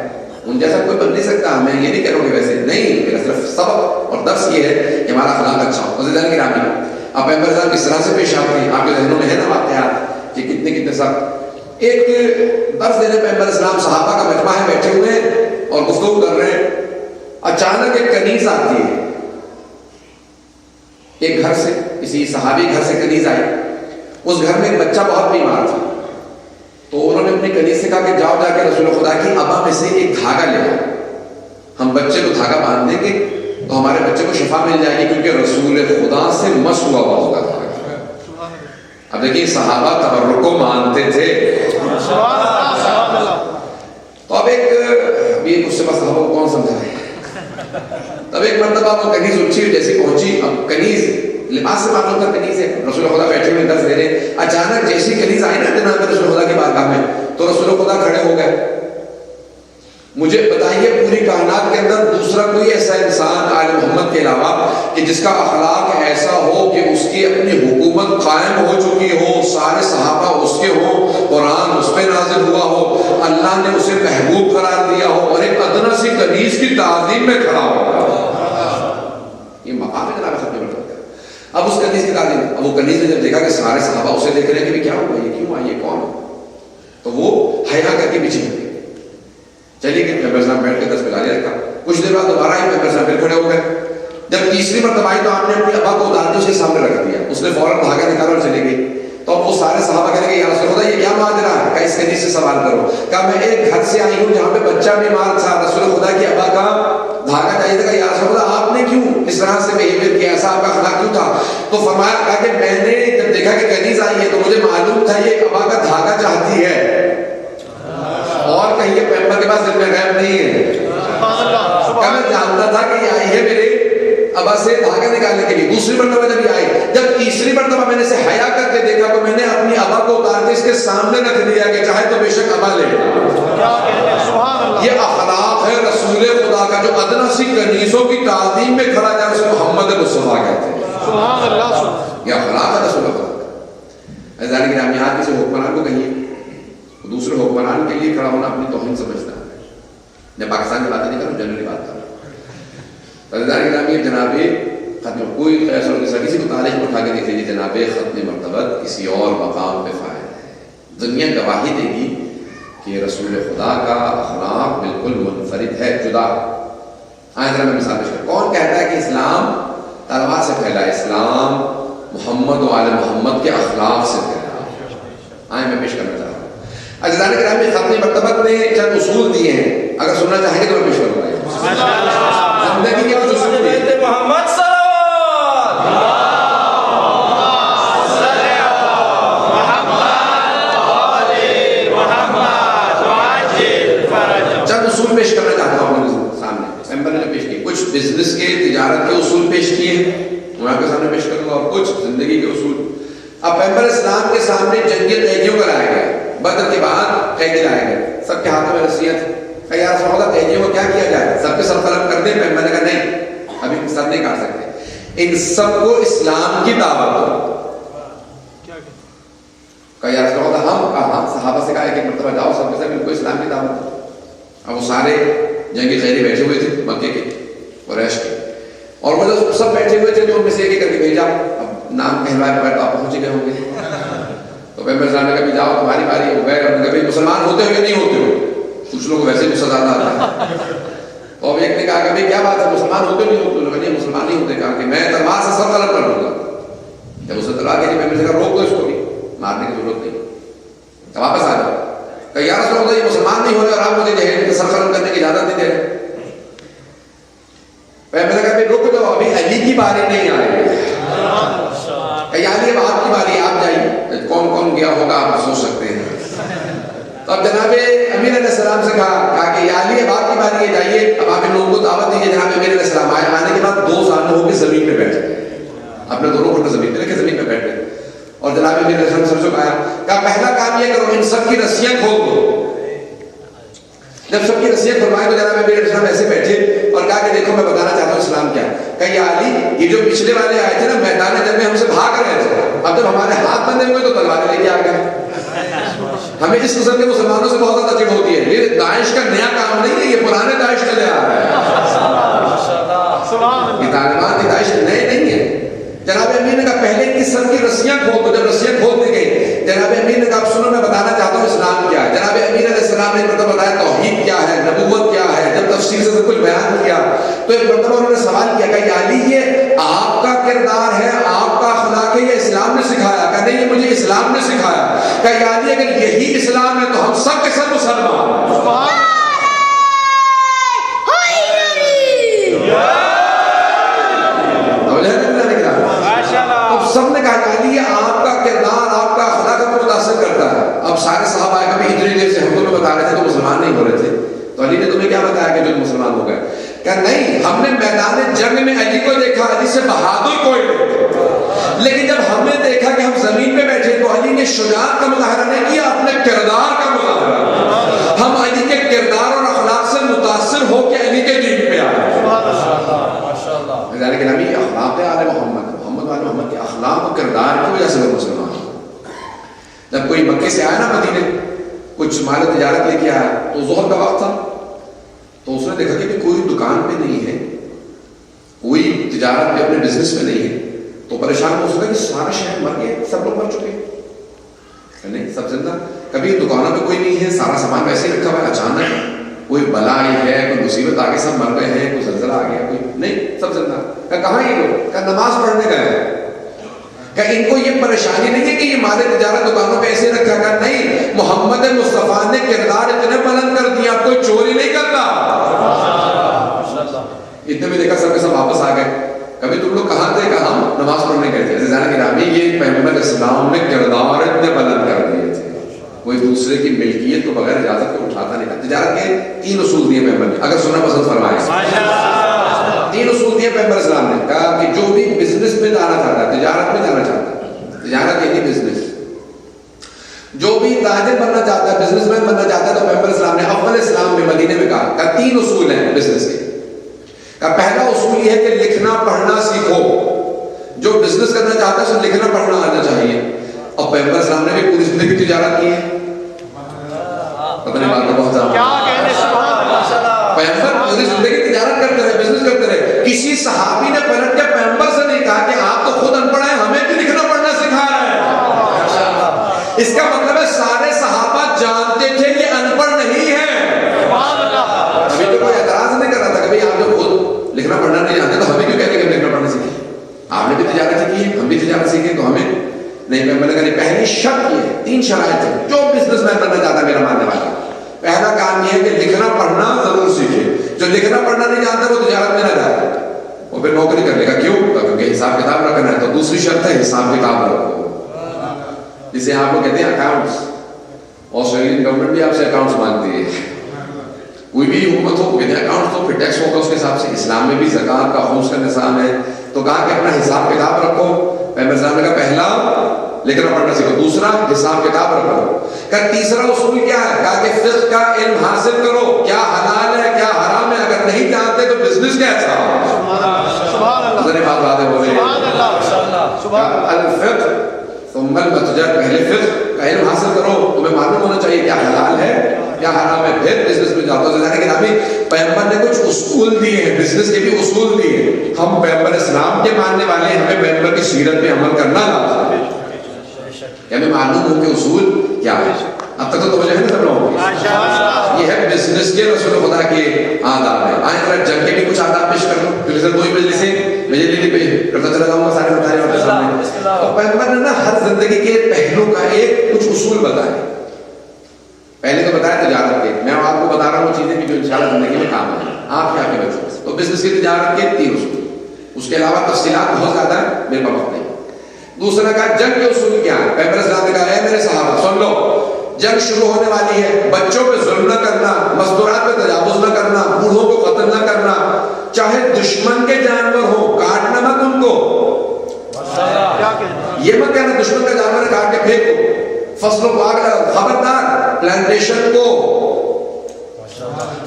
ان جیسا کوئی بن نہیں سکتا. میں یہ نہیں کہہ رہا ہوں کہ ویسے نہیں, میرا صرف سبق اور درس یہ ہے کہ ہمارا اخلاق اچھا ہو. عزیزان گرامی آپ پیغمبر صاحب کس طرح سے پیش آتے ہیں, آپ کے ذہنوں میں ہے نا واقعات کہ کتنے سخت. ایک درس دینے پیغمبر اسلام صحابہ کا مجمع ہے, بیٹھے ہوئے ہیں اور گفتگو کر رہے ہیں. اچانک ایک کنیز آتی ہے, ایک گھر سے کسی صحابی گھر سے کنیز آئی. اس گھر میں ایک بچہ بہت بیمار تھا. تو انہوں نے اپنی کنیز سے کہا کہ جاؤ جا کے رسول خدا کی ابا میں سے ایک دھاگا لے آؤ, ہم بچے کو دھاگا باندھ دیں گے تو ہمارے بچے کو شفا مل جائے گی کیونکہ رسول خدا سے مس ہوا ہوگا. اب دیکھیے صحابہ تبرک کو مانتے تھے. تو اب ایک اس سے بس صحابہ کو کون سمجھائے. تب ایک مرتبہ وہ کنیز اٹھی جیسی پہنچی, اب کنیز لباس سے معلوم تھا کنیز ہے. رسول خدا بیٹھے ہوئے درس دے رہے, اچانک جیسی کنیز آئی نا جناب رسول خدا کی بارگاہ میں تو رسول خدا کھڑے ہو گئے. مجھے بتائیے پوری کائنات کے اندر دوسرا کوئی ایسا انسان آل محمد کے علاوہ کہ جس کا اخلاق ایسا ہو کہ اس کی اپنی حکومت قائم ہو چکی ہو, سارے صحابہ اس کے ہوں, قرآن اس پہ نازل ہوا ہو, اللہ نے اسے محبوب قرار دیا ہو اور ایک ادنا سی کنیز کی تعظیم میں کھڑا ہو. یہ مقام ہے جناب ختم مرتبہ. اب اس کنیز کی تعظیم, اب وہ کنیز نے جب دیکھا کہ سارے صحابہ اسے دیکھ رہے ہیں کہ کیا ہوا, یہ کیوں آئی, یہ کون ہے, تو وہ حیا کر کے پیچھے ہٹ گئے. چلیے کہ پیغمبر صاحب بیٹھ کے 10 بجا لیا رکھا. کچھ دیر بعد دوبارہ ہی پیغمبر صاحب پھر کھڑے ہو گئے. جب تیسری مرتبہ آئی تو آپ نے اپنی ابا کو اتار کے اس کے سامنے رکھ دیا. اس نے فوراً بھاگا نکالا اور چلی گئی. تو وہ سارے صحابہ کہنے کہ یا رسول خدا یہ کیا ماجرا ہے, کہا اس کنیز سے سوال کرو. کہا میں ایک گھر سے آئی ہوں جہاں پہ بچہ بیمار تھا, رسول خدا کی ابا کا دھاگا چاہیے تھا. یا رسول خدا آپ نے کیوں اس طرح سے بہیویئر کیا, ایسا آپ کا اخلاق کیوں تھا؟ تو فرمایا, کہا کہ میں نے جب دیکھا کہ کنیز آئی ہے تو مجھے معلوم تھا یہ ابا کا دھاگا چاہتی ہے, اور کہیں یہ پیغمبر کے پاس دل میں غیب نہیں ہے. کہا میں جانتا تھا کہ یہ آئی ہے میرے ابا سے دھاگا نکالنے کے لیے. دوسری مرتبہ جب یہ آئی, جب تیسری مرتبہ میں نے اسے حیا کر کے دیکھا تو میں نے اپنی ابا کو اتار کے اس کے سامنے رکھ دیا کہ چاہے تو بے شک ابا لے. یہ اخلاق ہے رسول خدا کا, جو ادنا سی کنیزوں کی تعظیم میں کھڑا جائے اسے محمد مصطفیٰ کہتے ہیں. یہ اخلاق ہے رسول خدا کا. عزیزان کرام, یہاں کسی حکمران کو کہیے دوسرے حکمران کے لیے کھڑا ہونا اپنی توہین سمجھتا ہے. میں پاکستان کی باتیں نہیں کروں, جنرلی بات کروں. عزیزان کرام, یہ جناب ختم کوئی قیاس اور قصہ کسی کو تاریخ میں اٹھا کے دیکھ لیجیے, جناب ختم مرتبہ کسی اور مقام پہ فائل ہے. دنیا گواہی دے گی کہ رسول خدا کا اخلاق بالکل منفرد ہے, جدا. آئیں ذرا میں مثال پیش کروں. کون کہتا ہے کہ اسلام تلوار سے پھیلا ہے؟ اسلام محمد و آل محمد کے اخلاق سے پھیلا. آئیں میں پیش کرنا چاہتا ہوں. عزیزان کرام, ختم مرتبہ نے چند اصول دیے ہیں, اگر سننا چاہیں گے تو میں پیش کروں گا. زندگی کے کچھ اصول ہیں. محمد چند اصول پیش کرنا چاہتا ہوں اپنے سامنے. پیغمبر نے پیش کیے, کچھ بزنس کے تجارت کے اصول پیش کیے ہیں, میں آپ کے سامنے پیش کروں گا, اور کچھ زندگی کے اصول. اب پیغمبر اسلام کے سامنے جنگی قیدیوں کو لایا گیا. بدر کے بعد قیدی لائے گئے, سب کے ہاتھوں میں رسیاں تھیں. کہا یا رسول اللہ قیدیوں کو کیا کیا جائے, سب کے سر قلم کر دیں؟ پیغمبر نے کہا نہیں, ابھی سب نہیں کاٹ سکتے, ان سب کو اسلام کی دعوت دو. کہا یا رسول اللہ ہم کہاں, صحابہ سے کہا کہ مرتبہ جاؤ سب کے سب ان کو اسلام کی دعوت دو. اب وہ سارے جنگی قیدی بیٹھے ہوئے تھے مکے کے قریش کے, اور وہ جو سب بیٹھے ہوئے تھے تو ان میں سے ایک کر کے بھیجا. اب نام کہلوائے بغیر تو آپ پہنچ گئے ہوں گے. تو پیغمبر صاحب نے کہا جاؤ تمہاری باری ہے. غیر نے کہا مسلمان ہوتے ہو یا نہیں ہوتے ہو؟ کچھ لوگ ویسے بھی سزا آتا ہے. اور ایک نے کہا کہ کیا بات ہے مسلمان ہوتے نہیں ہوتے؟ نہیں مسلمان نہیں ہوتے. کہا کہ میں تلوار سے سر قلم کر دوں گا. جب اسے تلوار کے پیغمبر سے کہا روک دو اس کو بھی, مارنے کی ضرورت نہیں, واپس آ جاؤ. کہ یا رسول اللہ یہ مسلمان نہیں ہو رہے اور آپ مجھے جہاد کے سر قلم کرنے کی اجازت نہیں دے رہے. پیغمبر نے کہا رک جاؤ, ابھی علی کی باری نہیں آئی. کہ علی اب آپ کی باری, آپ جائیے. کون کون گیا ہوگا آپ سوچ سکتے ہیں. تو اب جناب امیر علیہ السلام سے کہا کہ یا علی اب آپ کی باری ہے, جائیے. اب آپ ان لوگوں کو دعوت دیجیے. جناب امیر علیہ السلام آئے, آنے کے بعد 2 سال ہو کے زمین پہ بیٹھ گئے, اپنے دونوں گھٹنے زمین پہ رکھے, زمین پہ بیٹھ گئے. اور جناب امیر علیہ السلام سر جھکایا, کہا پہلا کام یہ کرو ان سب کی رسیاں کھول دو. جب سب کی رسیاں کھلوائیں تو جناب امیر علیہ السلام ایسے بیٹھے اور کہا کہ دیکھو میں بتانا چاہتا ہوں اسلام کیا. کہ یا علی یہ جو پچھلے والے آئے تھے نا میدان جنگ میں ہم سے بھاگ رہے تھے, اب جب ہمارے ہاتھ بندھے ہوئے تو تلواریں لے کے آ گئے. ہمیں اس قسم کے مسلمانوں سے بہت زیادہ چڑ ہوتی ہے. یہ داعش کا نیا کام نہیں ہے, یہ پرانے داعش چلے آ رہا ہے. یہ طالبان داعش نئے نہیں ہے. جناب امیر نے کہا پہلے کی سب کی رسیاں کھول دو. جب رسیاں کھول دی گئی, جناب امیر نے کہا سنو میں بتانا چاہتا ہوں اسلام کیا ہے. جناب امیر علیہ السلام نے مطلب بتایا توحید کیا ہے, نبوت کیا ہے. جب تفصیل سے سب کچھ بیان کیا تو ایک مرتبہ انہوں نے سوال کیا کہ یا علی یہ آپ کا کردار ہے, آپ کا اخلاق ہے, یہ اسلام نے سکھایا؟ کہ نہیں یہ مجھے اسلام نے سکھایا. کہ یا علی اگر یہی اسلام ہے تو ہم سب کے سب مسلمان ہیں. سب نے کہا علی آپ کا کردار, آپ کا اخلاق کو متاثر کرتا ہے. اب سارے صحابہ آئے کبھی اتنی دیر سے ہم تمہیں بتا رہے تھے تو مسلمان نہیں ہو رہے تھے, تو علی نے تمہیں کیا بتایا کہ جو مسلمان ہو گئے؟ کہ نہیں, ہم نے میدان جنگ میں علی کو دیکھا, علی سے بہادر کوئی نہیں. اپنے شجاعت کا مظاہرہ نہیں کیا، اپنے کردار کا مظاہرہ کیا۔ ہم علی کے کردار اور اخلاق سے متاثر ہو کے علی کے دین پہ آئے۔ لیکن ابھی اخلاق آل محمد کے اخلاق و کردار کی وجہ سے وہ مسلمان ہیں۔ جب کوئی مکے سے آیا نا مدینے، کچھ مال تجارت لے کے آیا تو ظہر کا وقت تھا، تو اس نے دیکھا کہ کوئی دکان پہ نہیں ہے، کوئی تجارت میں اپنے بزنس میں نہیں ہے، تو پریشان ہو سکتا کہ سارا شہر مر گیا، سب لوگ مر چکے نہیں، سب زندہ، کبھی دکانوں پہ کوئی نہیں ہے، سارا سامان ویسے ہی رکھا ہوا ہے، اچانک کوئی بلا آئی ہے، کوئی مصیبت آ کے سب مر گئے ہیں، کوئی زلزلہ آ گیا، کوئی نہیں، سب زندہ۔ کہاں یہ لوگ؟ کہ نماز پڑھنے گئے۔ کہ ان کو یہ پریشانی نہیں ہے کہ یہ مال تجارت دکانوں پہ ایسے رکھا گیا، نہیں، محمد مصطفیٰ نے کردار اتنے بلند کر دیا، کوئی چوری نہیں کرتا۔ اتنے میں دیکھا سب کے سب واپس آ گئے۔ کبھی تم لوگ کہاں تھے؟ کہ ہم نماز پڑھنے گئے تھے۔ عزیزان گرامی، یہ پیغمبر اسلام نے کردار اتنے بلند کر دیے تھے، کوئی دوسرے کی ملکیت کو بغیر اجازت کے اٹھاتا نہیں تھا۔ تجارت کے 3 اصول دیے پیغمبر نے، اگر سننا پسند فرمائے، 3 اصول دیے پیغمبر اسلام نے۔ کہا کہ جو بھی بزنس میں جانا چاہتا ہے، تجارت میں جانا چاہتا ہے، تجارت یعنی بزنس، جو بھی تاجر بننا چاہتا ہے، بزنس مین بننا چاہتا ہے، تو پیغمبر اسلام نے اول اسلام میں مدینے میں کہا کہ 3 اصول ہیں بزنس کے۔ پہلا اصول یہ ہے کہ لکھنا پڑھنا سیکھو۔ جو بزنس کرنا چاہتا ہے اسے لکھنا پڑھنا آنا چاہیے۔ اور پیغمبر اسلام نے بھی پوری زندگی تجارت کی ہے، پتہ نہیں بات بہت زیادہ، پیغمبر پوری زندگی تجارت کرتے رہے، بزنس کرتے رہے۔ کسی صحابی نے پلٹ کے پیغمبر سے نہیں کہا کہ آپ تو خود ان پڑھ ہیں، ہمیں بھی لکھنا پڑھنا سکھا رہے ہیں۔ اس کا مطلب ہے سارے صحابہ جانتے تھے یہ ان پڑھ نہیں ہے۔ ابھی تو کوئی اعتراض نہیں کر رہا تھا، کبھی آپ جو خود لکھنا پڑھنا نہیں جانتے تو ہمیں کیوں کہتے کہ ہم لکھنا پڑھنا سیکھیں؟ آپ نے بھی تجارت سیکھی ہے، ہم بھی تجارت سیکھیں، تو ہمیں نہیں۔ میں نے کہا پہلی شرط یہ ہے، 3 شرائط ہیں جو بزنس مین بننا چاہتا ہے میرا ماننے والا۔ پہلا کام یہ ہے کہ لکھنا پڑھنا ضرور سیکھے۔ جو لکھنا پڑھنا نہیں جانتا وہ تجارت میں نہ جائے، وہ پھر نوکری کر لے گا۔ کیوں؟ کیونکہ حساب کتاب رکھنا ہے۔ تو دوسری شرط ہے حساب کتاب رکھو، جسے آپ لوگ کہتے ہیں اکاؤنٹس۔ آسٹریلین گورنمنٹ بھی آپ سے اکاؤنٹس مانگتی ہے، کوئی بھی حکومت ہو کہتے ہیں اکاؤنٹس تو پھر ٹیکس ہوگا اس کے حساب سے۔ اسلام میں بھی زکوٰۃ کا خمس کا نظام ہے، تو کہا کہ اپنا حساب کتاب رکھو۔ پیغمبر صاحب نے کہا پہلا لکھنا پڑھنا سیکھو، دوسرا حساب کتاب رکھو۔ کہ تیسرا اصول کیا ہے؟ کہا کہ فقہ کا علم حاصل کرو، کیا حلال ہے کیا حرام ہے، اگر نہیں جانتے تو بزنس کیسا؟ سبحان اللہ، بات باتیں ہو رہی ہیں۔ الفقہ ثم المتجر، پہلے فقہ کا علم حاصل کرو، تمہیں معلوم ہونا چاہیے کیا حلال ہے کیا حرام ہے، پھر بزنس میں جاتا ہوں۔ لیکن ابھی پیغمبر نے کچھ اصول دیے ہیں، بزنس کے بھی اصول دیے۔ ہم پیغمبر اسلام کے ماننے والے ہیں، ہمیں پیغمبر کی سیرت پہ عمل کرنا لازم ہے، ہمیں معلوم ہو کہ اصول کیا ہے۔ اب تک تو توجہ ہے نا سب لوگوں کی؟ یہ ہے بزنس کے رسول خدا کے آداب ہے۔ آئیں ذرا جنگ کے بھی کچھ آداب پیش کر لو، کیونکہ سر 2 ہی مجلسیں مجھے لینے پہ کرتا چلا جاؤں گا سارے بتائے آپ کے سامنے۔ اور پیغمبر نے نا ہر زندگی کے پہلو کا ایک کچھ اصول بتائے۔ پہلے تو بتایا تجارت کے، میں آپ کو بتا رہا ہوں چیزیں بھی جو انشاءاللہ زندگی میں کام آئیں آپ کے بچوں سے۔ تو بزنس کی تجارت کے 3 اصول، اس کے علاوہ تفصیلات بہت زیادہ ہے، میرے پاس وقت نہیں۔ دوسرا کہا جنگ کے اصول کیا ہے؟ پیغمبر اسلام نے کہا اے میرے صحابہ سن لو، جنگ شروع ہونے والی ہے، بچوں پہ ظلم نہ کرنا، مزدورات پہ تجاوز نہ کرنا، بوڑھوں کو قتل نہ کرنا، چاہے دشمن کے جانور ہو کاٹنا مت ان کو۔ یہ مت کہنا دشمن کا جانور کاٹ کے پھینکو، فصلوں کو آگ لگا، خبردار پلانٹیشن کو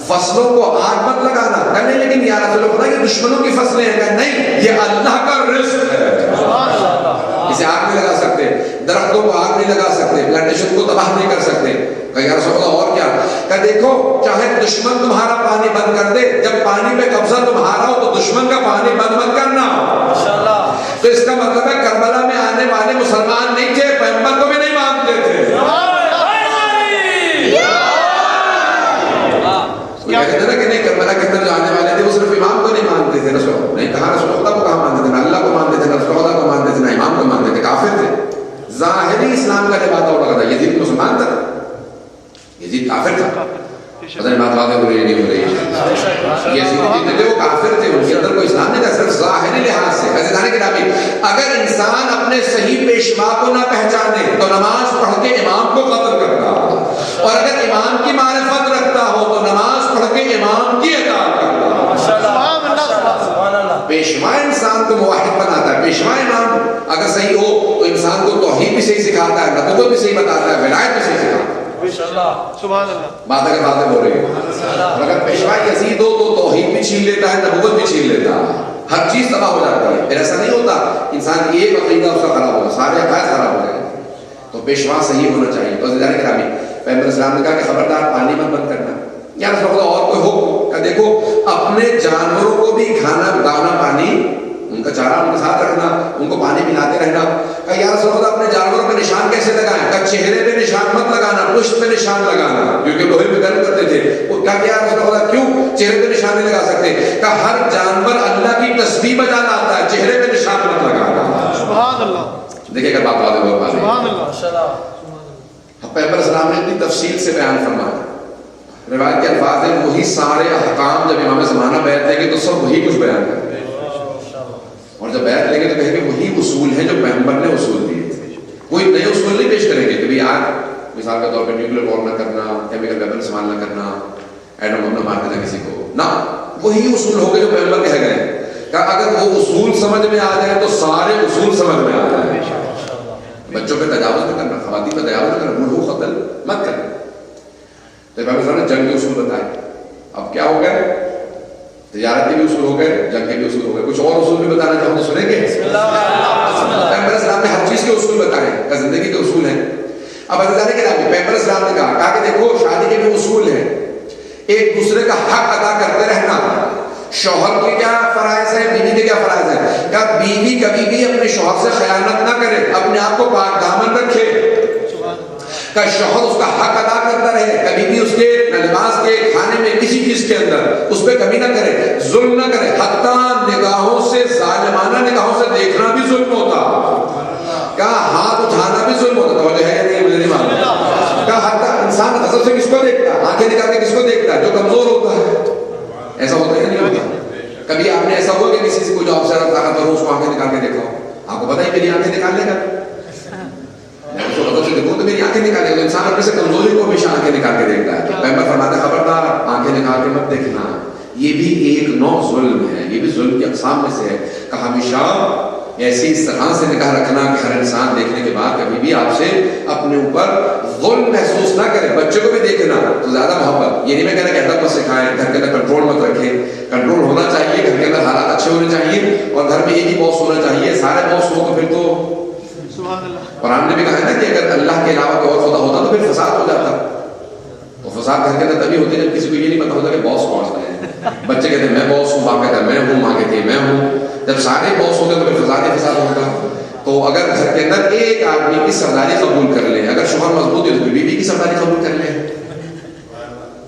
فصلوں کو آگ مت لگانا۔ کہنے لیکن یا رسول اللہ یہ دشمنوں کی فصلیں ہیں، کہ نہیں یہ اللہ کا رزق ہے، اسے آگ نہیں لگا سکتے، درختوں کو آگ نہیں لگا سکتے، پلانٹیشن کو تباہ نہیں کر سکتے۔ کہ یا رسول اللہ اور کیا؟ کہ دیکھو چاہے دشمن تمہارا پانی بند کر دے، جب پانی پہ قبضہ تمہارا ہو تو دشمن کا پانی بند مت کرنا۔ تو اس کا مطلب ہے کربلا میں آنے والے مسلمان نہیں تھے، پیغمبر کو بھی نہیں مانتے تھے۔ کہتے ہیں نا کہ نہیں کربلا کے اندر جو آنے والے تھے وہ صرف امام کو نہیں مانتے تھے، رسول نہیں کہا رسول خدا کو کہاں مانتے تھے، نہ اللہ کو مانتے تھے، نہ رسول خدا کو مانتے تھے، نہ امام کو مانتے تھے، کافر تھے۔ ظاہری اسلام کا لبادہ ہو رہا تھا، یزید مسلمان تھا، یزید کافر تھا۔ پتہ نہیں بات ہو رہی ہے نہیں ہو رہی ہے، یزید جتنے تھے وہ کافر تھے، ان کے اندر کوئی اسلام نہیں تھا، صرف ظاہری لحاظ سے۔ عزیزان گرامی اگر انسان اپنے صحیح پیشوا کو نہ پہچانے تو نماز پڑھ کے امام کو قتل کرتا، اور اگر امام کی معرفت رکھتا ہو تو نماز پڑھ کے امام کی اطاعت کرتا۔ پیشوا انسان کو موحد بناتا ہے. پیشوا امام اگر صحیح ہو تو انسان کو توحید بھی صحیح سکھاتا ہے, نبوت بھی صحیح بتاتا ہے, ولایت بھی صحیح سکھاتا ہے. سبحان اللہ. بات اگر باتیں بول رہی ہے. اور اگر پیشوا یزید ہو تو توحید بھی چھین لیتا ہے, نبوت بھی چھین لیتا ہے, ہر چیز تباہ ہو جاتی ہے. پھر ایسا نہیں ہوتا انسان کی ایک عقیدہ اس کا خراب ہوگا, سارے عقائد خراب ہو جائیں. تو پیشوا صحیح ہونا چاہیے. تو عزیزان گرامی, پیغمبر اسلام نے کہا کہ خبردار پانی مت بند کرنا. یا رسول اللہ اور کوئی حکم کہ دیکھو اپنے جانوروں کو بھی کھانا دانا پانی, ان کا چارہ ان کے ساتھ رکھنا, ان کو پانی پلاتے رہنا. کہ یا رسول اللہ اپنے جانوروں پہ نشان کیسے لگائیں؟ کہ چہرے پہ نشان مت لگانا, پشت پہ نشان لگانا, کیونکہ لوہے پہ گرم کرتے تھے. وہ کہا کہ یا رسول اللہ کیوں چہرے پہ نشان نہیں لگا سکتے؟ کہ ہر جانور اللہ کی تسبیح بجا لاتا ہے, چہرے پہ نشان مت لگانا. سبحان اللہ. دیکھیں اگر بات واضح ہو پا رہی ہے. سبحان اللہ. پیغمبر اسلام نے اتنی تفصیل سے بیان فرمایا. روایت کے الفاظ ہیں وہی سارے احکام جب امام زمانہ بیعت لیں گے تو سب وہی کچھ بیان کریں گے, اور جب بیعت لیں گے تو کہیں گے وہی اصول ہیں جو پیغمبر نے اصول دیے تھے. کوئی نئے اصول نہیں پیش کریں گے کہ بھئی آج مثال کے طور پہ نیوکلیر وار نہ کرنا, کیمیکل ویپن استعمال نہ کرنا, ایٹم بم نہ مار دینا کسی کو, نہ وہی اصول ہو گئے جو پیغمبر کہہ گئے. کہ اگر وہ اصول سمجھ میں آ جائے تو سارے اصول سمجھ میں آ جائیں. بچوں پہ تجاوز نہ کرنا, خواتین پہ تجاوز نہ کرنا, ملحوق قتل مت کرنا. تو پیغمبر صلی اللہ علیہ وسلم نے جنگ کے اصول بتائے. اب کیا ہو گئے؟ تجارت کے بھی اصول ہو گئے, جنگ کے بھی اصول ہو گئے. کچھ اور اصول بھی بتانا چاہوں تو سنیں گے. پیغمبر اسلام نے ہر چیز کے اصول بتائے کہ زندگی کے اصول ہیں. اب عزیزان کرام, پیغمبر اسلام نے کہا کہ دیکھو شادی کے بھی اصول ہیں, ایک دوسرے کا حق ادا کرتے رہنا. شوہر کے کیا فرائض ہیں, بیوی کے کیا فرائض ہیں. کہ بیوی کبھی بھی اپنے شوہر سے خیانت نہ کرے, اپنے آپ کو پاک دامن رکھے. کہ شوہر اس کا حق ادا کرتا رہے, کبھی بھی اس کے لباس کے, کھانے میں, کسی چیز کے اندر اس پہ کمی نہ کرے, ظلم نہ کرے. حتیٰ نگاہوں سے, ظالمانہ نگاہوں سے دیکھنا بھی ظلم ہوتا, کہا ہاتھ اٹھانا بھی ظلم ہوتا. توجہ ہے یا نہیں, مجھے نہیں معلوم. کہا حتیٰ انسان نظر سے کس کو دیکھتا ہے, آنکھیں نکال کے کس کو دیکھتا ہے, جو کمزور ہوتا ہے. ایسا ہوتا ہے نہیں ہوتا؟ کبھی آپ نے ایسا ہوا کہ کسی سے کوئی جو آپ سے طاقتور ہو اس کو آنکھیں نکال کے دیکھا ہو؟ آپ کو پتا ہی میری آنکھیں نکالنے کا, میں اس کو مدد سے دیکھوں تو میری آنکھیں نکالے گا. انسان اپنے سے کمزوری کو ہمیشہ آنکھیں نکال کے دیکھتا ہے. پیغمبر فرماتے ہیں خبردار آنکھیں نکال کے مت دیکھنا, یہ بھی ایک نوع ظلم ہے, یہ بھی ظلم کی اقسام میں سے ہے. کہ ہمیشہ ایسی اس طرح سے نگاہ رکھنا کہ ہر انسان دیکھنے کے بعد کبھی بھی آپ سے اپنے اوپر ظلم محسوس نہ کرے. بچے کو بھی دیکھنا تو زیادہ محبت, یہ نہیں میں کہہ رہا کہ ادب مت سکھائیں, گھر کے اندر کنٹرول مت رکھیں. کنٹرول ہونا چاہیے, گھر کے اندر حالات اچھے ہونے چاہیے, اور گھر میں ایک ہی باس ہونا چاہیے. سارے باس ہو تو پھر تو قرآن نے بھی کہا ہے نا کہ اگر اللہ کے علاوہ کوئی اور خدا ہوتا تو پھر فساد ہو جاتا. تو فساد گھر کے اندر تبھی ہوتے جب کسی کو یہ نہیں پتا ہوتا کہ باس کون ہے. بچے کہتے ہیں میں باس ہوں, ماں کہتا ہے میں ہوں, ماں کہتی ہے میں ہوں. جب سارے باس ہوتے تو پھر فساد ہی فساد ہوگا. تو اگر گھر کے اندر ایک آدمی کی سرداری قبول کر لے, اگر شوہر مضبوط ہے تو بیوی کی سرداری قبول کر لے.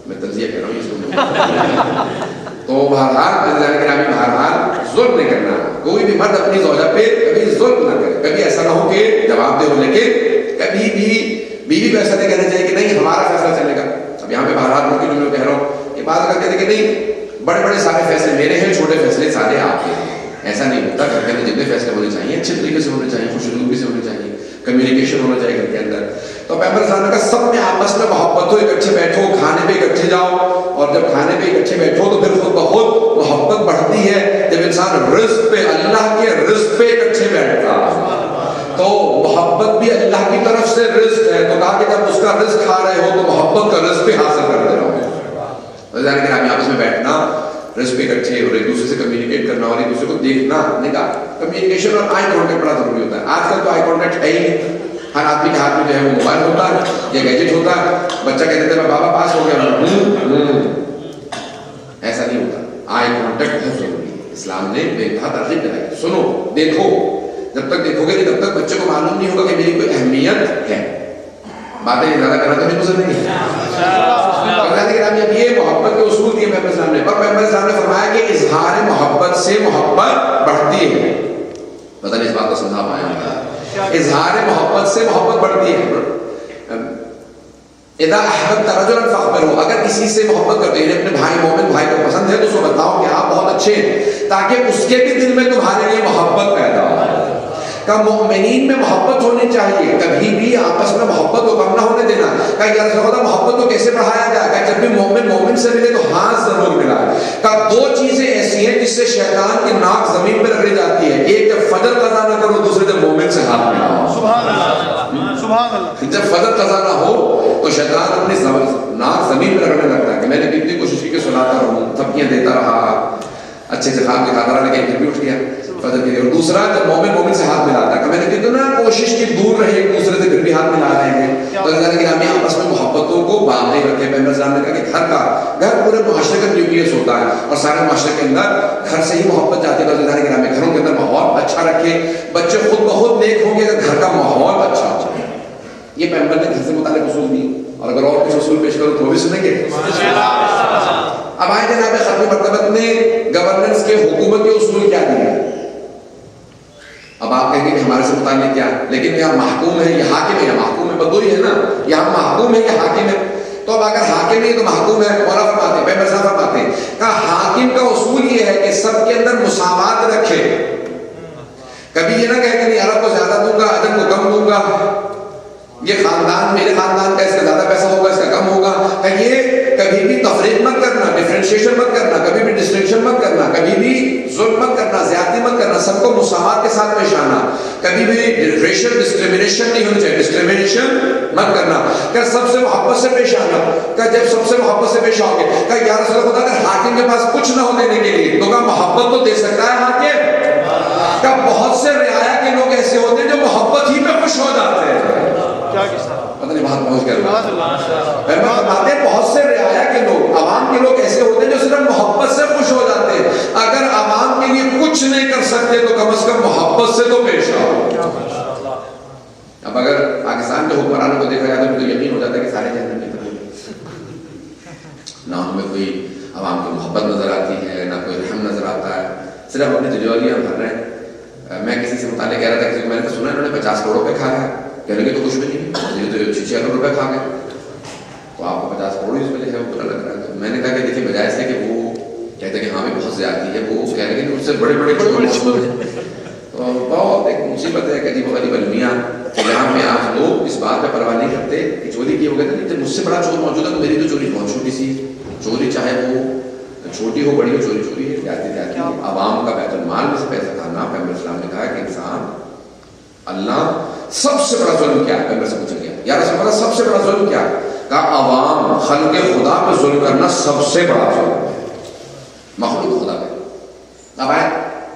میں تجزیہ کہہ رہا ہوں اس کو. تو بہرحال ظلم نہیں کرنا. کوئی بھی مرد اپنی زوجہ پہ کبھی ظلم نہ کرے. کبھی ایسا نہ ہو کہ جواب دے ہو, لیکن کبھی بھی بیوی کو ایسا نہیں کہنا چاہیے کہ نہیں ہمارا فیصلہ چلے گا. اب یہاں پہ بہرحال ملکی جو میں کہہ رہا ہوں, یہ بات اگر کہتے کہ نہیں بڑے بڑے سارے فیصلے میرے ہیں, چھوٹے فیصلے سارے آپ کے ہیں, ایسا نہیں ہوتا. گھر کے اندر جتنے فیصلے ہونے چاہیے اچھے طریقے سے ہونے چاہیے, خوش اسلوبی سے ہونے چاہیے, کمیونیکیشن ہونا چاہیے گھر کے اندر. تو پیغمبر صلی اللہ علیہ وسلم کا سب میں آپس میں محبت ہو, اکٹھے بیٹھو, کھانے پہ اکٹھے جاؤ, اور جب کھانے پہ اکٹھے بیٹھو تو پھر خود بخود محبت بڑھتی ہے. جب انسان رزق پہ, اللہ کے رزق پہ اکٹھے بیٹھتا تو محبت بھی اللہ کی طرف سے رزق ہے. تو کہا کہ جب اس کا رزق کھا رہے ہو تو محبت کا رزق بھی حاصل کرتے رہو. کہ آپس میں بیٹھنا, رزق پہ اکٹھے, اور ایک دوسرے سے کمیونیکیٹ کرنا, اور ایک دوسرے کو دیکھنا. نگاہ, کمیونیکیشن اور آئی کانٹیکٹ بڑا ضروری ہوتا ہے. آج کل تو آئی کانٹیکٹ ہے ہی, ہر آدمی کے ہاتھ میں جو ہے وہ موبائل ہوتا ہے یا گیجٹ ہوتا ہے. بچہ کہہ دیتا ہے میں بابا پاس ہو گیا, ایسا نہیں ہوتا. آئی کانٹیکٹ بہت ضروری ہے. اسلام نے بے انتہا ترغیب دلائی, سنو دیکھو. جب تک دیکھو گے نہیں تب تک بچے کو معلوم نہیں ہوگا کہ میری کوئی اہمیت ہے. باتیں زیادہ کرنا تو نہیں گزر نہیں ہے. یہ محبت کے اصول دیے پیغمبر اسلام نے, اور پیغمبر اسلام نے فرمایا کہ اظہار محبت سے محبت بڑھتی ہے. پتہ نہیں اس بات کو سمجھا پایا. اظہار محبت سے محبت بڑھتی ہے. اذا احببت رجلا فاخبره, اگر کسی سے محبت کرتے ہیں, اپنے بھائی مومن بھائی کو پسند ہے تو اس کو بتاؤ کہ آپ بہت اچھے ہیں, تاکہ اس کے بھی دل میں تمہارے لیے محبت پیدا ہو. کہ مومنین میں محبت ہونی چاہیے، کبھی بھی آپس میں محبت کو کم نہ ہونے دینا۔ کہ یا رسول اللہ محبت کو کیسے بڑھایا جائے؟ کہ جب بھی مومن مومن سے ملے تو ہاتھ ضرور ملائے۔ کہ دو چیزیں ایسی ہیں جس سے شیطان کی ناک زمین پہ رگڑی جاتی ہے، ایک جب فجر قضا نہ کرو، دوسرے جب مومن سے ہاتھ ملاؤ۔ سبحان اللہ، سبحان اللہ۔ جب فجر قضا نہ ہو تو شیطان اپنی ناک زمین پہ رگڑنے لگتا ہے کہ میں نے کتنی کوشش کی کہ سناتا رہوں، تھپکیاں دیتا رہا، اچھے سے خواب دکھاتا رہا، لیکن پھر بھی اٹھ گیا فجر کے لیے۔ اور دوسرا جب مومن مومن سے ہاتھ ملاتا ہے کہ میں نے کتنا کوشش کی دور رہے ایک دوسرے سے، پھر بھی ہاتھ ملا رہے ہیں۔ تو اللہ نے ہمیں آپس میں محبتوں کو باقی رکھے۔ پیغمبر اسلام نے کہا کہ گھر پورے معاشرے کا نیوکلیس ہوتا ہے، اور سارے معاشرے کے اندر گھر سے ہی محبت جاتی ہے۔ اللہ نے ہمیں گھروں کے اندر ماحول اچھا رکھے، بچے خود بخود نیک ہوں گے اگر گھر کا ماحول اچھا ہو۔ یہ پیغمبر نے گھر سے متعلق اصول دی، اور اگر اور کچھ اصول پیش کرو تو وہ بھی سنیں گے۔ اب آئے جناب ختم مرتبت نے گورننس کے حکومت کے اصول کیا دیے؟ اب آپ کہیں گے کہ ہمارے سے متعلق کیا ہے، لیکن یہاں محکوم ہے، یہ حاکم ہے۔ محکوم ہے بدوئی ہے نا، یہاں محکوم ہے، یہ حاکم ہے۔ تو اب اگر حاکم ہے تو محکوم ہے۔ مولا فرماتے ہیں، پیغمبر صاحب فرماتے ہیں کہ حاکم کا اصول یہ ہے کہ سب کے اندر مساوات رکھے۔ کبھی یہ نہ کہے کہ نہیں عرب کو زیادہ دوں گا، عجم کو کم دوں گا، یہ خاندان میرے خاندان کا اس کا زیادہ پیسہ ہوگا، اس کا کم ہوگا۔ کہ یہ کبھی بھی تفریق مت کرنا، ڈیفرینشیشن مت کرنا، کبھی بھی ڈسٹنکشن مت کرنا، کبھی بھی ظلم مت کرنا، زیادتی مت کرنا، سب کو مساوات کے ساتھ پیش آنا۔ کبھی بھی ریشل ڈسکریمنیشن نہیں ہونی چاہیے، ڈسکریمنیشن مت کرنا۔ کہ سب سے محبت سے پیش آنا۔ کہ جب سب سے محبت سے پیش آؤ گے کہ یا رسول اللہ، اگر حاکم کے پاس کچھ نہ ہو دینے کے لیے تو کیا محبت تو دے سکتا ہے حاکم؟ کہ بہت سے رعایا کے لوگ ایسے ہوتے ہیں جو محبت ہی پہ خوش ہو جاتے ہیں۔ پتہ نہیں بات پہنچ گیا۔ بہت سے رعایا کے لوگ، عوام کے لوگ ایسے ہوتے ہیں جو صرف محبت سے خوش ہو جاتے ہیں۔ اگر عوام کے لیے کچھ نہیں کر سکتے تو کم از کم محبت سے تو پیش آؤ۔ اب اگر پاکستان کے حکمرانوں کو دیکھا جائے تو یقین ہو جاتا ہے کہ سارے جہنم کی طرف، نہ ان میں کوئی عوام کی محبت نظر آتی ہے، نہ کوئی رحم نظر آتا ہے، صرف اپنی تجوریاں بھر رہے ہیں۔ میں کسی سے متعلق کہہ رہا تھا، کسی کو میں نے سنا انہوں نے 50 کروڑ روپے کھا ہے، کہنے کے تو کچھ بھی نہیں، یہ تو 6 کروڑ روپے کھا گئے، تو آپ کو 50 کروڑ اس وجہ سے وہ برا لگ رہا ہے۔ تو میں نے کہا کہ دیکھیے بجائے سے کہ وہ کہتے ہیں کہ ہاں بھی بہت زیادتی ہے، وہ کہہ رہے ہیں کہ اس سے بڑے بڑے چور ہیں۔ تو بہت ایک مصیبت ہے کہ عجیب و غریب المیاں جہاں میں آج لوگ اس بات پہ پرواہ نہیں کرتے کہ چوری کی ہو گئے تھے، جب مجھ سے بڑا چور موجود ہے تو میری تو چوری بہت چھوٹی سی چوری، چاہے وہ چھوٹی ہو بڑی ہو، چوری چوری ہے، جاتی جاتی ہے۔ عوام کا بیت المال میں سے پیسہ کھانا، پیغمبر اسلام نے کہا کہ انسان اللہ سب سے بڑا ظلم کیا ہے؟ پیغمبر سے پوچھا گیا یا رسول اللہ سب سے بڑا ظلم کیا ہے؟ کہا عوام خلق خدا پہ ظلم کرنا سب سے بڑا ظلم ہے، مخلوق خدا پہ۔ اب آئے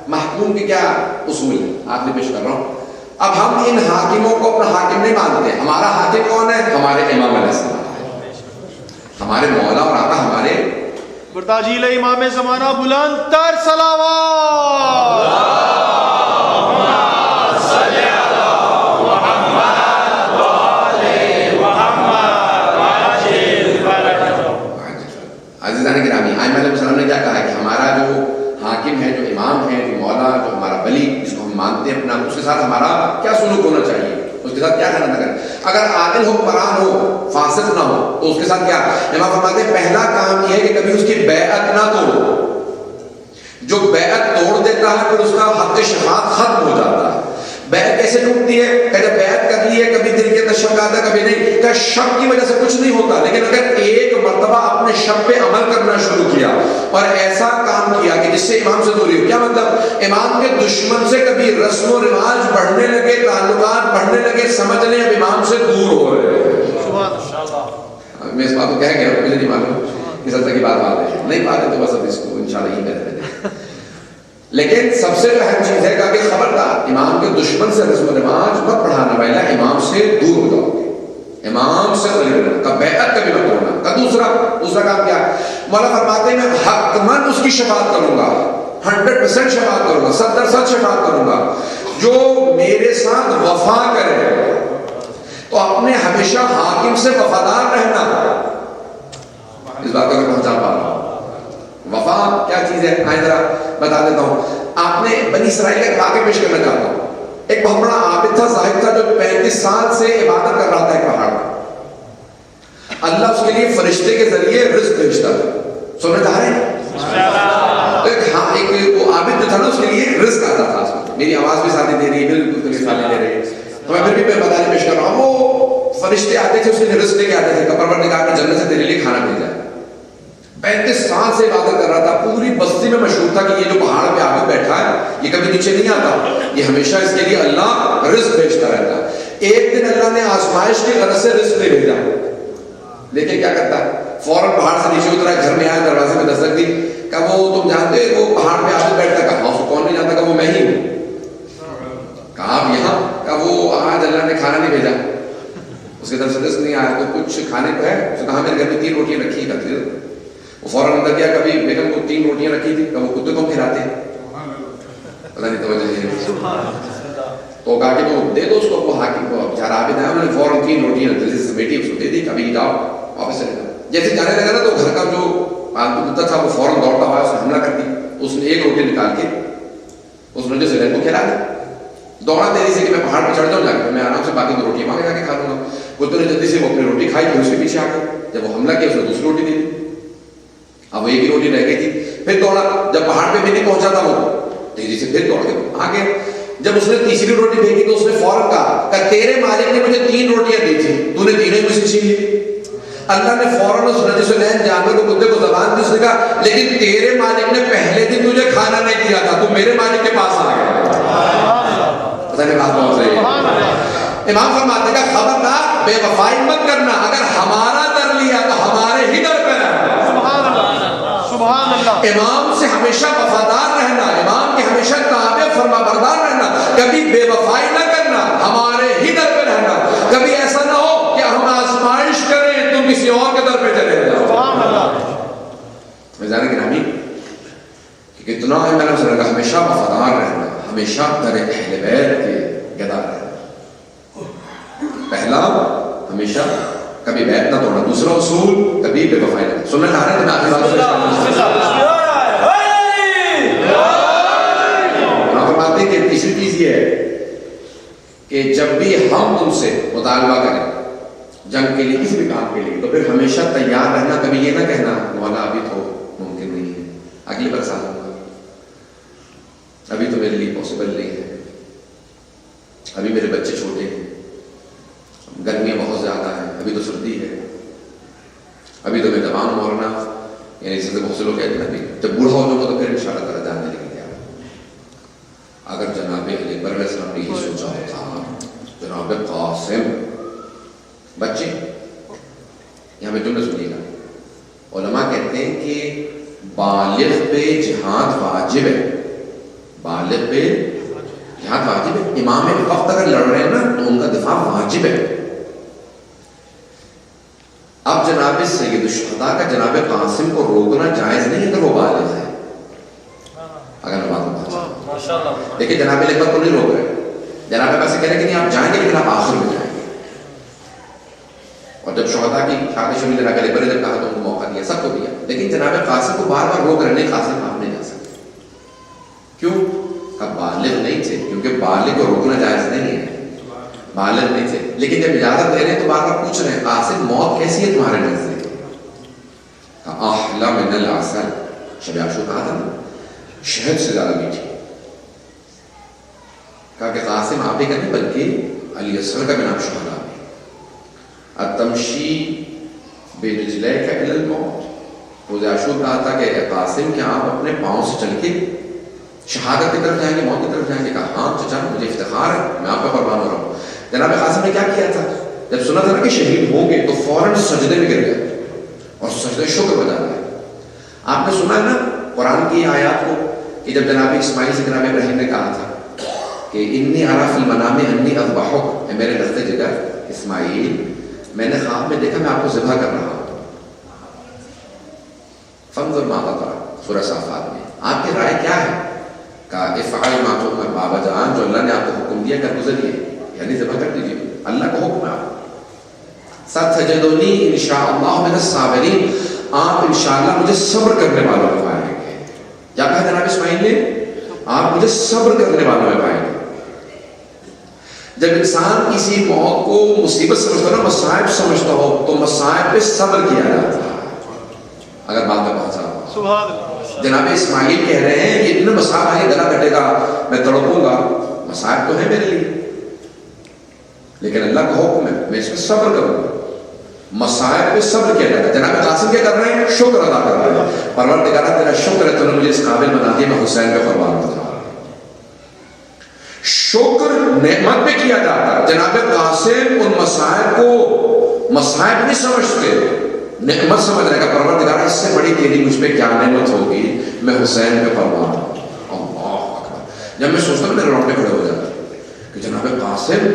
محکوم کے کیا اصول ہے، آخری پیش کر رہا ہوں۔ اب ہم ان حاکموں کو اپنا حاکم نہیں مانتے۔ ہمارا حاکم کون ہے؟ ہمارے امام علیہ السلام، ہمارے مولا اور آقا، ہمارے برتاجیل امام زمانہ بلند تر صلوات۔ عزیزان گرامی، آئمہ علیہ السلام نے کیا کہا ہے کہ ہمارا جو حاکم ہے، جو امام ہے، جو مولا، جو ہمارا ولی، جس کو ہم مانتے ہیں اپنا، اس کے ساتھ ہمارا کیا سلوک ہونا چاہیے، اس کے ساتھ کیا کرنا کریں۔ اگر عادل حکمران ہو، فاسق نہ ہو، تو اس کے ساتھ کیا؟ امام فرماتے ہیں پہلا کام یہ ہے کہ کبھی اس کی بیعت نہ توڑو۔ جو بیعت توڑ دیتا ہے پھر اس کا حق شفاعت ختم ہو جاتا ہے۔ بیعت کیسے ٹوٹتی ہے؟ کہ جب بیعت کر لی ہے، کبھی دل کے اندر شک آتا ہے، کبھی نہیں، کہ شک کی وجہ سے کچھ نہیں ہوتا، لیکن اگر ایک مرتبہ اپنے شک پہ عمل کرنا شروع کیا اور ایسا کام کیا کہ جس سے امام سے دوری ہو، کیا مطلب؟ امام کے دشمن سے کبھی رسم و رواج بڑھنے لگے، تعلقات بڑھنے لگے، سمجھ لیں اب امام سے دور ہو رہے ہیں۔ میں اس بات کو کہہ گیا، مجھے نہیں معلوم اس حد تک کی بات ہے، نہیں پاتے تو بس اب اس کو انشاءاللہ یہ کہتے ہیں۔ لیکن سب سے اہم چیز ہے کہ خبردار امام کے دشمن سے رسم و رواج مت پڑھانا، پہلا امام سے دور ہو جاؤ گے، امام سے قریب رہنا، کا بیعت کبھی مت توڑنا۔ کا دوسرا کام کیا ہے؟ مولا فرماتے ہیں میں حتماً اس کی شفاعت کروں گا، 100% شفاعت کروں گا، 70% شفاعت کروں گا، جو میرے ساتھ وفا کرے۔ تو اپنے ہمیشہ حاکم سے وفادار رہنا، اس بات کو میں پہنچا پا رہا ہوں۔ وفا کیا چیز ہے آئے ذرا بتا دیتا ہوں۔ آپ نے بنی اسرائیل کا واقعہ پیش کرنا چاہتا ہوں۔ ایک بہت بڑا عابد تھا، زاہد تھا، جو 35 سال سے عبادت کر رہا تھا ایک پہاڑ پر۔ اللہ اس کے لیے فرشتے کے ذریعے رزق بھیجتا تھا، سننے جا رہے ہیں؟ ایک وہ عابد جو تھا نا، اس کے لیے رزق آتا تھا۔ میری آواز بھی ساتھی دے رہی ہے، بالکل بھی میں بدالی پیش کر رہا ہوں. وہ فرشتے آتے تھے اس کے رزق لے کے آتے تھے, پروردگار نے جنت سے تیرے لیے کھانا بھیجا ہے. 35 سال سے عبادت کر رہا تھا, پوری بستی میں مشہور تھا کہ یہ جو پہاڑ پہ آ کے بیٹھا ہے یہ کبھی نیچے نہیں آتا, یہ ہمیشہ اس کے لیے اللہ رزق بھیجتا رہتا. ایک دن اللہ نے آزمائش کی غرض سے رزق نہیں بھیجا, لیکن کیا کرتا ہے فوراً پہاڑ سے نیچے اترا, گھر میں آیا, دروازے میں دستک دی, کہا وہ تم جانتے وہ پہاڑ پہ آ کے بیٹھتا, کہا ہاں کون نہیں جانتا, کہا وہ میں ہی ہوں. کہا آپ یہاں, کہا وہ آج اللہ نے کھانا نہیں بھیجا, اس کے طرف سے رزق نہیں آیا, تو کچھ کھانے کو ہے؟ اس نے کہا میرے گھر میں 3 روٹیاں رکھی کرتی. وہ فوراً اندر کیا, کبھی بیگم کو 3 روٹیاں رکھی تھی, کبھی وہ کتے کو کھلاتے, پتہ نہیں توجہ نہیں. تو کہا کہ وہ دے دو اس کو, وہ حاکم کو بیچارہ عابد ہے, انہوں نے فوراً 3 روٹیاں دل سے سمیٹی اس کو دے دی, کبھی جاؤ واپس چلے جاؤ. جیسے جانے لگا نا تو گھر کا جو پالتو کتا تھا وہ فوراً دوڑتا ہوا اس نے حملہ کر دی. اس نے 1 روٹی نکال کے اس نے جو سیلن کو کھلا دی, دوڑا تیزی سے کہ میں پہاڑ پہ چڑھ جاؤں, جا کے میں آرام سے باقی 2 روٹیاں وہاں جا کے کھا لوں گا. کتوں نے جلدی سے وہ اپنی روٹی کھائی, پھر اس کے پیچھے آ گئے, جب وہ حملہ کیا اس نے دوسری روٹی دے دی, اب وہ 1 ہی روٹی رہ گئی تھی. پھر دوڑا, جب پہاڑ پہ بھی نہیں پہنچا تھا وہ تیزی سے پھر دوڑ کے آگے. جب اس نے تیسری روٹی پھینکی تو اس نے فوراً کہا کہ تیرے مالک نے مجھے 3 روٹیاں دی تھی, تو نے تینوں ہی مجھ سے چھین لی. اللہ نے فوراً اس نجس العین جانور کو کتے کو زبان دی, اس نے کہا لیکن تیرے مالک نے پہلے دن تجھے کھانا نہیں دیا تھا, تو میرے مالک کے پاس آ گیا. پتہ نہیں بات بہت صحیح ہے. امام فرماتے ہیں خبردار بے وفائی مت کرنا, اگر ہمارا در لیا تو ہمارے ہی در پہ رہنا. سبحان اللہ. امام سے ہمیشہ وفادار رہنا, امام کے ہمیشہ تابع فرما بردار رہنا, کبھی بے وفائی نہ کرنا, ہمارے ہی در پہ رہنا. کبھی ایسا نہ ہو کہ ہم آزمائش کریں تم کسی اور کے در پہ چلے جاؤ. سبحان اللہ. میزان گرامی کہ کتنا ہے, میں نے سنا ہمیشہ وفادار رہنا, ہمیشہ در اہل بیت کے گدا رہنا. پہلا ہمیشہ کبھی بیت نہ توڑنا, دوسرا اصول کبھی بے وفائی نہ. سننا چاہ رہے ہیں تو میں آخری بات فرماتے ہیں کہ تیسری چیز یہ ہے کہ جب بھی ہم ان سے مطالبہ کریں جنگ کے لیے, کسی بھی کام کے لیے, تو پھر ہمیشہ تیار رہنا. کبھی یہ نہ کہنا مولا ابھی تو ممکن نہیں ہے, اگلی برسات ہوگا, ابھی تو میرے لیے پاسبل نہیں ہے, ابھی میرے بچے چھوٹے ہیں, گرمیاں بہت زیادہ ہیں, ابھی تو سردی ہے, ابھی تو میں تمام مولانا, یعنی اس سے بہت سے لوگ کہتے ہیں ابھی جب بوڑھا ہو جاؤ تو پھر انشاءاللہ تعالیٰ جاننے لگے گا. اگر جناب علی اکبر علیہ السلام نے یہ سوچا ہوتا, جناب قاسم بچے, یہاں پہ جملہ سنیے گا, علماء کہتے ہیں کہ بالغ پہ جہاد واجب ہے, بالغ پہ جہاد واجب ہے. امام وقت اگر لڑ رہے ہیں نا تو ان کا دفاع واجب ہے. اب جناب سید الشہداء کا جناب قاسم کو روکنا جائز نہیں اگر وہ بالغ ہے. اگر میں بات بتا دیکھیں جناب اکبر کو نہیں روک رہے, جناب عباس سے کہہ رہے کہ نہیں آپ جائیں گے لیکن آپ آخر میں جائیں گے. اور جب شہداء کی شادی شمیل جناب اکبر نے جب کہا تو ان کو موقع دیا, سب کو دیا, لیکن جناب قاسم کو بار بار روک رہے, نہیں قاسم آپ نہیں جا سکتے. کیوں؟ اب بالغ نہیں تھے, کیونکہ بالغ کو روکنا جائز نہیں ہے, بالغ نہیں تھے. لیکن جب اجازت دے رہے ہیں تو بار بار پوچھ رہے ہیں قاسم موت کیسی ہے تمہارے نزدیک؟ احلی من العسل, شب عاشور کہا تھا نا شہد سے زیادہ میٹھی. کہا کہ قاسم آپ ہی کا نہیں بلکہ علی اصغر کا بھی نام شہداء ہے. التمشی برجلیک الی الموت, روز عاشور کہا تھا کہ قاسم کیا آپ اپنے پاؤں سے چل کے شہادت کی طرف جائیں گے, موت کی طرف جائیں گے؟ کہا ہاں چچا مجھے افتخار ہے, میں آپ کا قربان ہو رہا ہوں. جناب قاسم نے کیا کیا تھا, جب سنا تھا نا کہ شہید ہوں گے تو فوراً سجدے میں گر گئے اور سجدے شکر بجا رہے. آپ نے سنا ہے نا قرآن کی آیات کو کہ جب جناب اسماعیل سے جناب ابراہیم نے کہا تھا کہ انی ارا فی المنام انی اذبحک, اے میرے دستے جگر اسماعیل میں نے خواب میں دیکھا میں آپ کو ذبح کر رہا ہوں. فانظر ماذا ترى, سورہ صافات میں. آپ کی رائے کیا ہے؟ کہا افعل ما تؤمر, بابا جان جو اللہ نے آپ کو حکم دیا کر گزریے, یعنی ذبح کر دیجیے, اللہ کا حکم ہے. ستجدونی انشاءاللہ من الصابرین, آپ انشاءاللہ مجھے صبر کرنے والوں میں پائیں گے. کیا کہا جناب اسماعیل نے؟ آپ مجھے صبر کرنے والوں میں پائیں گے. جب انسان کسی موت کو مصیبت سمجھتا ہو, مصائب سمجھتا ہو, تو مصائب پہ صبر کیا جاتا ہے. اگر بات میں پہنچا سبحان اللہ. جناب اسماعیل کہہ رہے ہیں یہ اتنے مصائب آئے, گلا کٹے گا, میں تڑپوں گا, مصائب تو ہے میرے لیے. اس میں صبر کروں گا. مصائب پہ صبر کیا جاتا ہے. جناب قاسم کیا کر رہے ہیں؟ شکر ادا کر رہے ہیں. پروردگارہ تیرا شکر ہے تو نے مجھے اس قابل بنا دیا میں حسین پہ قربان ہو جاؤں. شکر نعمت پہ کیا جاتا ہے. جناب قاسم ان مصائب کو مصائب نہیں سمجھتے, نعمت سمجھ رہے گا. پروردگارہ اس سے بڑی تیری مجھ پہ کیا نعمت ہوگی, میں حسین پہ قربان ہوں. اللہ اکبر. جب میں سوچتا ہوں میرے رونگٹے کھڑے ہو جاتے کہ جناب قاسم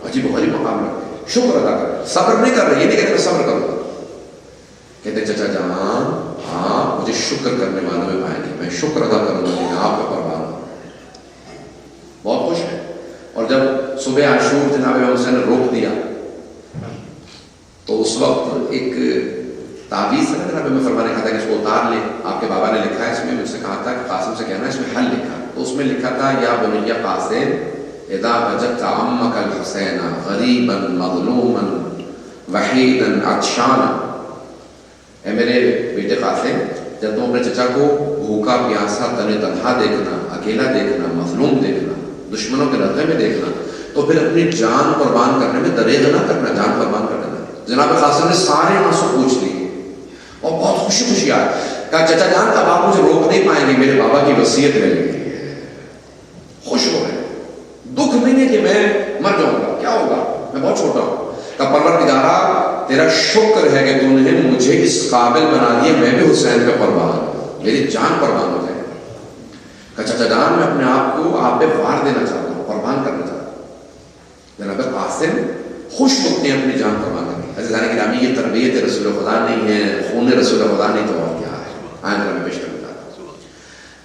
عجیب و غریب مقام رکھتے, شکر ادا کر, صبر نہیں کر رہے. یہ نہیں کہتے میں صبر کروں گا, کہتے چچا جان آپ مجھے شکر کرنے والوں میں پائیں گے, میں شکر ادا کروں گا کہ آپ کا قربان ہوں. بہت خوش ہے. اور جب صبح عاشور جناب حسین نے روک دیا تو اس وقت ایک تعویذ ہے جناب میں فرمانے کہا تھا کہ اس کو اتار لے. آپ کے بابا نے لکھا ہے اس میں, مجھ سے کہا تھا کہ قاسم سے کہنا ہے اس میں حل لکھا, تو اس میں لکھا تھا یا بنی قاسم اذا وجدت عمک الحسین غریبا مظلوما وحیدا عطشانا, اے میرے بیٹے قاسم جب تم اپنے چچا کو بھوکا پیاسا تنے تنہا دیکھنا, اکیلا دیکھنا, مظلوم دیکھنا, دشمنوں کے رقے میں دیکھنا, تو پھر اپنی جان قربان کرنے میں دریغ نہ کرنا, جان قربان کر دینا. جناب قاسم نے سارے آنسو پوچھ لیے اور بہت خوشی خوشی آئے, کہا چچا جان اب آپ مجھے روک نہیں پائیں گے, میرے بابا کی وصیت میں لے گئی ہے. خوش ہو گئے. دکھ نہیں ہے کہ میں مر جاؤں گا, کیا ہوگا, میں بہت چھوٹا ہوں. کہا پروردگارہ تیرا شکر ہے کہ تو نے مجھے اس قابل بنا دیا, میں بھی حسین پہ قربان ہوں, میری جان قربان ہو جائے. کہا چچا جان میں اپنے آپ کو آپ پہ وار دینا چاہتا ہوں, قربان کرنا چاہتا ہوں. جناب قاسم خوش ہوتے ہیں اپنی جان قربان کرنے. عزیزان گرامی یہ تربیت رسول خدا نہیں ہے, خون رسول خدا نہیں تو اور کیا ہے. آئندہ میں پیش کرنا چاہتا ہوں.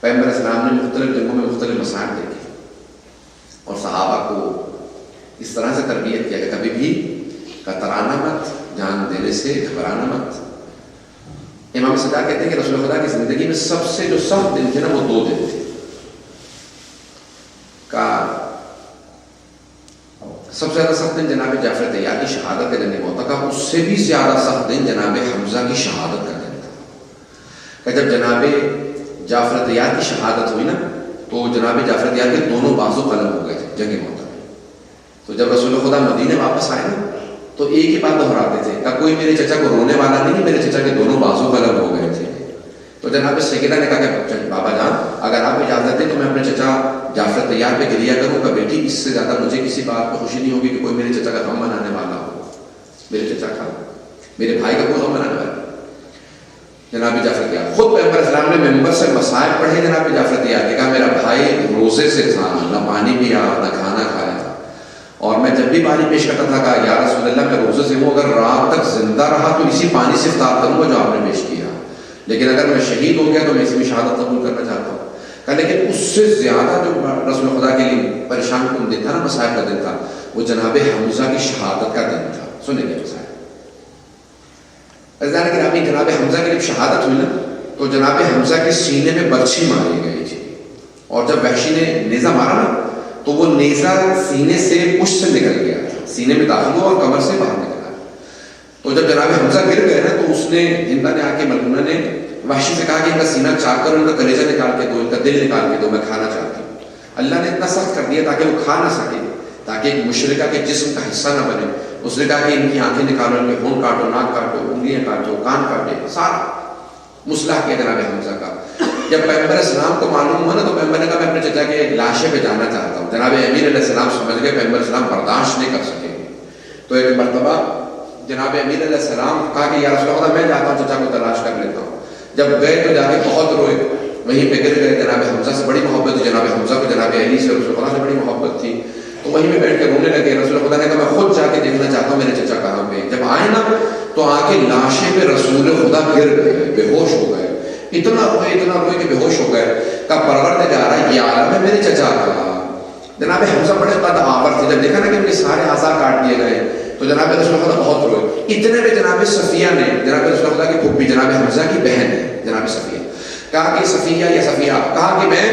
پیغمبر اسلام نے مختلف جنگوں میں مختلف مسائل دیکھے اور صحابہ کو اس طرح سے تربیت کیا کہ کبھی بھی کترانا مت, جان دینے سے گھبرانا مت. امام صدا کہتے ہیں کہ رسول خدا کی زندگی میں سب سے جو سخت دن تھے نا وہ 2 دن تھے. کا سب سے زیادہ سخت دن جناب جعفر طیار کی شہادت کا دن ہوتا, کا اس سے بھی زیادہ سخت دن جناب حمزہ کی شہادت کا دن تھا. کہ جب جناب جعفر طیار کی شہادت ہوئی نا تو جناب جعفر طیار کے دونوں بازو قلم ہو گئے تھے جنگ موتا میں. تو جب رسول خدا مدینے واپس آئے نا تو ایک ہی بات دہراتے تھے کہ کوئی میرے چچا کو رونے والا نہیں, میرے چچا کے دونوں بازو قلم ہو گئے تھے. تو جناب سیدہ نے کہا کہ بابا جان اگر آپ اجازت دیں تو میں اپنے چچا جعفر طیار پہ گریہ کروں گا. بیٹی اس سے زیادہ مجھے کسی بات پہ خوشی نہیں ہوگی کہ کوئی میرے چچا کا غم منانے والا ہو, میرے چچا کا, میرے بھائی کا کوئی غم منانے والا. جناب جعفر طیار خود پیغمبر اسلام نے ممبر سے مسائل پڑھے جناب جعفر طیار کے, کہا میرا بھائی روزے سے تھا, نہ پانی پیا نہ کھانا کھایا تھا, اور میں جب بھی پانی پیش کرتا تھا کہا یا رسول اللہ میں روزے سے ہوں, اگر رات تک زندہ رہا تو اسی پانی سے افطار کروں گا جو آپ نے پیش کیا, لیکن اگر میں شہید ہو گیا تو میں اس میں شہادت قبول کرنا چاہتا ہوں. کہا لیکن اس سے زیادہ جو رسول خدا کے لیے پریشان کن دن تھا نا, مسائل کا دن تھا, وہ جناب حمزہ کی شہادت کا دن تھا. سنیں گے مسائل. جناب حمزہ کی جب شہادت ہوئی نا تو جناب حمزہ کے سینے میں برچھی ماری گئی تھی, اور جب وحشی نے نیزہ مارا نا تو وہ نیزہ سینے سے پشت سے نکل گیا, سینے میں داخل ہوا اور کمر سے باہر نکلا. تو جب جناب حمزہ گر گئے نا تو اس نے ہندا نے آ کے ملمونہ نے وحشی سے کہا کہ ان کا سینہ چاک کرو, ان کا کلیجہ نکال کے دو, ان کا دل نکال کے دو, میں کھانا چاہتی ہوں. اللہ نے اتنا سخت کر دیا تاکہ وہ کھا نہ سکے, تاکہ ایک مشرکہ کے جسم کا حصہ نہ بنے. اس نے کہا کہ ان کی آنکھیں نکالو, ان کے ہونٹ کاٹو, ناک کاٹو, انگلیاں کاٹو, کان کاٹے, سارا مسلح کیا جناب حمزہ کا. جب پیغمبر اسلام کو معلوم ہوا نا تو پیغمبر نے کہا میں اپنے چچا کے لاشے پہ جانا چاہتا ہوں. جناب امیر علیہ السلام سمجھ گئے پیغمبر اسلام برداشت نہیں کر سکے. تو ایک مرتبہ جناب امیر علیہ السلام کہا کہ یا رسول اللہ میں جاتا ہوں چچا کو تلاش کر لیتا ہوں. جب گئے تو جا کے بہت روئے, وہیں پہ گر گئے. جناب حمزہ سے بڑی محبت تھی جناب حمزہ کو, جناب علی سے رسول اللہ سے بڑی محبت تھی, تو وہیں پہ بیٹھ کے رونے لگے. رسول خدا نے کہا میں خود جا کے دیکھنا چاہتا ہوں میرے چچا کہاں پہ. جب آئے نا تو آ کے لاشے پہ رسول خدا گر گئے, بے ہوش ہو گئے. اتنا روئے کہ بے ہوش ہو گئے. کا پروردگارہ یہ عالم ہے میرے چچا کا. جناب حمزہ بڑے قد آور تھے, جب دیکھا نا کہ ان کے سارے اعضاء کاٹ دیے گئے تو جناب رسول خدا بہت روئے. اتنے میں جناب صفیہ نے, جناب رسول خدا کی پھوپھی جناب حمزہ کی بہن ہے جناب صفیہ, کہا کہ صفیہ یا صفیہ, کہا کہ میں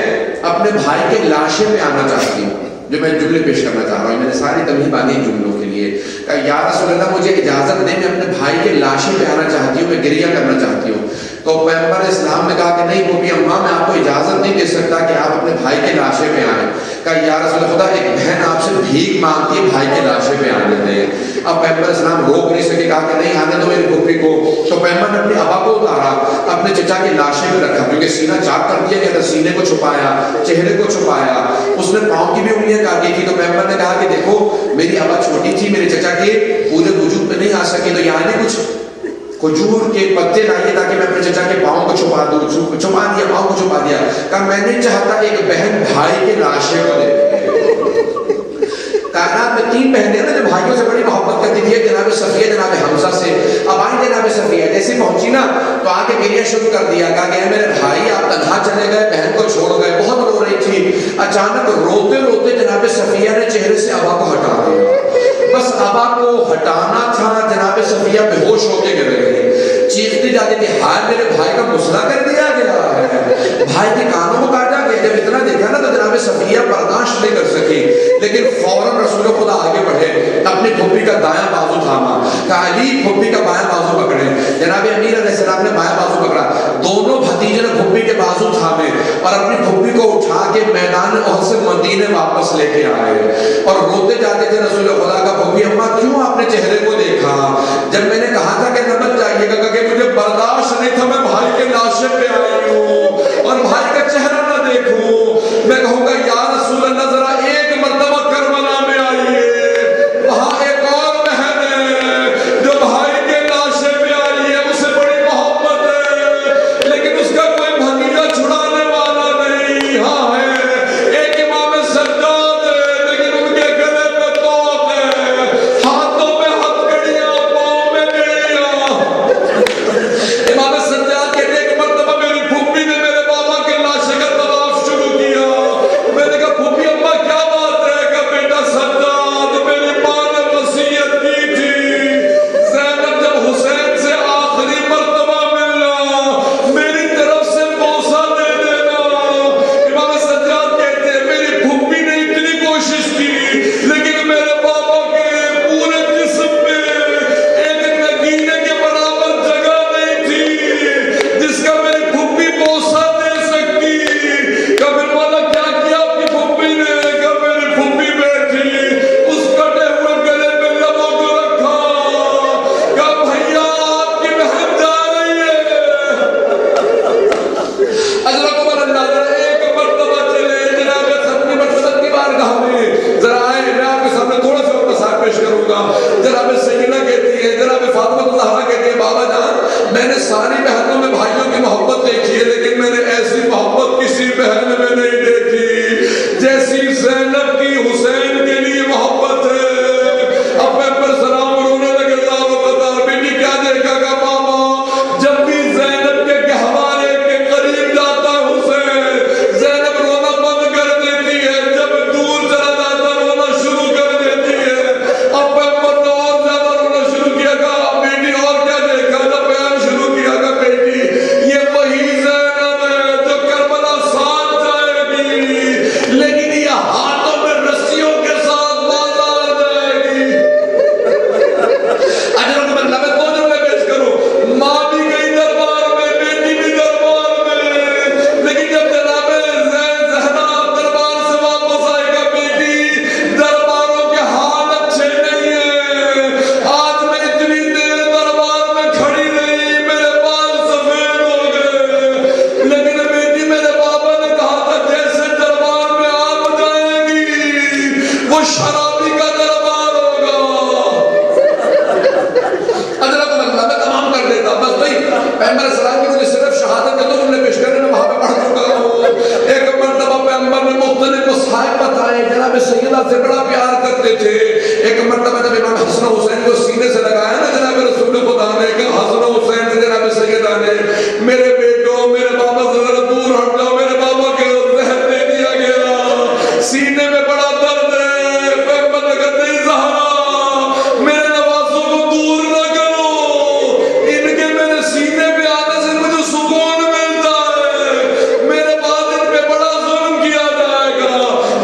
اپنے بھائی کے لاشے پہ آنا چاہتی ہوں, جو میں جملے پیش کرنا چاہ رہا ہوں. میں نے ساری تمہید آنی جملوں کے لیے. کہا یا رسول اللہ مجھے اجازت دیں, میں اپنے بھائی کے لاشے پہ آنا چاہتی ہوں, میں گریہ کرنا چاہتی ہوں. تو پیغمبر اسلام نے کہا کہ نہیں پھوپھی اماں میں آپ کو اجازت نہیں دے سکتا کہ آپ اپنے بھائی کے لاشے پہ آئیں. کہا یا رسول خدا ایک بہن آپ سے بھیک مانگتی ہے بھائی کی لاشیں پہ آنے دیں. اب پیغمبر اسلام روک نہیں سکے, کہا کہ نہیں آنے دو میری پھپھی کو. تو پیغمبر نے اپنے ابا کو اتارا, اپنے چچا کی لاشیں پہ رکھا, کیونکہ سینہ چاک کر دیا گیا تھا, سینے کو چھپایا, چہرے کو چھپایا. اس نے پاؤں کی بھی انگلیاں کاٹی تھی. تو پیغمبر نے کہا کہ دیکھو میری ابا چھوٹی تھی, میرے چچا کے پورے وجود پہ نہیں آ سکی, تو یہاں نہیں کچھ کھجور کے پتے لائیے تاکہ میں اپنے چچا کے پاؤں کو چھپا دوں. چھپا دیا, پاؤں کو چھپا دیا. کہا میں نہیں چاہتا ایک بہن بھائی کے لاشیں کو دیکھے. کائنات میں 3 بہنیں ہیں جو بھائیوں سے بڑی محبت کرتی تھی, جناب صفیہ, جناب حمزہ سے. اب آئی جناب صفیہ, جیسے پہنچی نا تو آ کے گریہ شروع کر دیا. کہا کہ میرے بھائی آپ تنہا چلے گئے, بہن کو چھوڑ گئے. بہت رو رہی تھی. اچانک روتے روتے جناب صفیہ نے چہرے سے ابا کو ہٹا دیا. بس ابا کو ہٹانا تھا, جناب صفیہ بے ہوش ہو کے گر گئی. چیختی جاتی تھی, ہائے میرے بھائی کا مسئلہ کر دیا گیا ہے, بھائی کے کانوں کو کاٹا گیا. جب اتنا دیکھا نا تو جناب صفیہ برداشت نہیں کر سکی, لیکن فوراً رسول خدا آگے بڑھے, اپنی پھپھی کا دایاں بازو تھاما. کہا علی پھپھی کا بایاں بازو پکڑے. جناب امیر علیہ السلام نے بایاں بازو پکڑا. دونوں بھتیجے نے پھپھی کے بازو تھامے اور اپنی پھپھی کو اٹھا کے میدان احد سے مدینے واپس لے کے آئے. اور روتے جاتے تھے رسول خدا کا, پھپھی اماں کیوں آپ نے چہرے کو دیکھا؟ جب میں نے کہا تھا کہ نمک چاہیے گا, کہ مجھے برداشت نہیں تھا, میں بھائی کے لاشے پہ آئی ہوں اور بھائی کا چہرہ نہ دیکھوں. میں کہوں گا یا رسول اللہ ذرا ایک مرتبہ کربلا میں آئیے, وہاں ایک اور بہن ہے جو بھائی کے لاشے پہ آئی ہے, اسے بڑی محبت ہے, لیکن اس کا کوئی بھتیجا چھڑانے والا نہیں. ہاں ہے ایک امام سجاد ہے, لیکن ان کے گلے پہ توق ہے, ہاتھوں میں ہتھکڑیاں, پاؤں میں بیڑیاں. امام سجاد کہتے ہیں کہ مرتبہ میری پھوپھی نے میرے بابا کے لاشے کا طواف شروع کیا. میں نے کہا پھوپھی اماں کیا بات ہے؟ کہ بیٹا سجاد, میری ماں نے وصیت کی تھی, زینب جب حسین سے آخری مرتبہ ملنا میری طرف سے بوسہ دے دینا. امام سجاد کہتے ہیں میری پھوپھی نے اتنی کوشش کی, لیکن میرے بابا کے پورے جسم میں ایک نگینے کے برابر جگہ نہیں تھی جس کا میری پھوپھی بوسہ دے سکتی. کبھی مولا کیا کیا آپ کی پھوپھی نے؟ کہ میری پھوپھی بیٹھی, اس کٹے ہوئے گلے پہ لبوں کو رکھا, کہ بھیا آپ کی بہن جا رہی ہے. اجرکم اللہ, ذرا ایک مرتبہ چلے جناب ختمی مرتبہ کی بارگاہ میں, ذرا آئے, میں آپ کے سامنے تھوڑا سا مسائل پیش کروں گا. جناب سیدہ کہتی ہے, جناب فاطمہ الزہرا کہتی ہے, بابا جان میں نے ساری بہنوں میں بھائیوں کی محبت دیکھی ہے, لیکن میں نے ایسی محبت کسی بہن میں نہیں دیکھی جیسی زینب کی حسین کے لیے محبت ہے. اب میں پر سلام رونے لگے, اللہ بیٹی کیا دیکھا گا بابا؟ جب بھی زینب کے گہوارے کے قریب جاتا حسین, زینب رونا بند کر دیتی ہے, جب دور چلا جاتا رونا شروع کر دیتی ہے. اب میں پر اور زیادہ رونا شروع کیا گا, بیٹی اور کیا دیکھا؟ جب بیان شروع کیا گا, بیٹی یہ وہی زینب ہے جو کربلا ساتھ جائے گی, لیکن یہ ہاتھوں میں رسیوں کے ساتھ بازار جائے گی. اجروں کو میں 2 جملے پیش کروں, ماں بھی گئی دربار میں, بیٹی بھی دربار میں, لیکن جب جناب زہرا دربار سے واپس آئے گا, بیٹی درباروں کے حال اچھے نہیں ہیں, آج میں اتنی دیر دربار میں کھڑی رہی, میرے بال سفید ہو گئے, لیکن بیٹی میرے بابا نے کہا تھا جیسے دربار میں آپ جائیں گی وہ شرابی کا دربار ہوگا. حضرت اللہ میں تمام کر دیتا, بس بھائی پیغمبر اسلام کی مجھے صرف شہادت کے 2 جملے پیش کرنے میں وہاں پہ پڑھ چکا ہوں. ایک مرتبہ پیغمبر نے مختلف مصائب بتائے, جناب سیدہ سے بڑا پیار کرتے تھے. ایک مرتبہ جب امام حسن حسین کو سینے سے لگایا نا جناب رسول خدا نے, کہ حسن حسین سے جناب سیدہ نے, میرے بیٹوں میرے بابا سے ذرا دور ہٹ جاؤ, میرے بابا کے زہر دے دیا گیا, سینے میں بڑا درد ہے. پیغمبر نے کہا نہیں زہرا, میرے نوازوں کو دور نہ کرو, ان کے میرے سینے پہ آنے سے مجھے سکون ملتا ہے, میرے بعد ان پہ بڑا ظلم کیا جائے گا,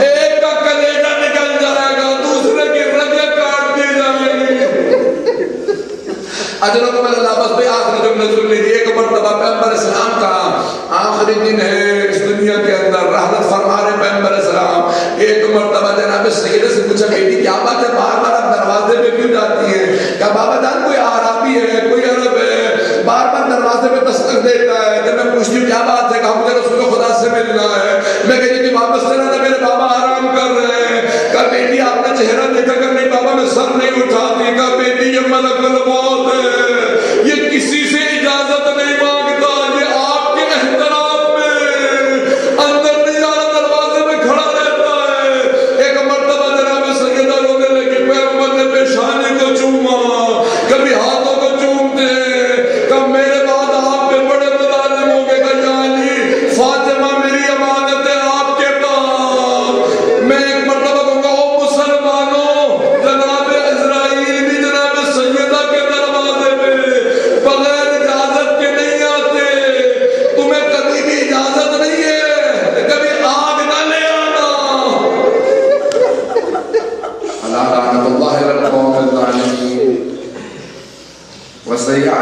ایک کا کلیجہ نکل جائے گا, دوسرے کی رگیں کاٹ دی جائیں گی. اجرکم اللہ, بس بھئی آخری جملے سن لیجیے. ایک مرتبہ پیغمبر اسلام کا آخری دن ہے اس دنیا کے اندر, رحلت فرما رہے پیغمبر اسلام. ایک مرتبہ جناب سیدہ سے پوچھا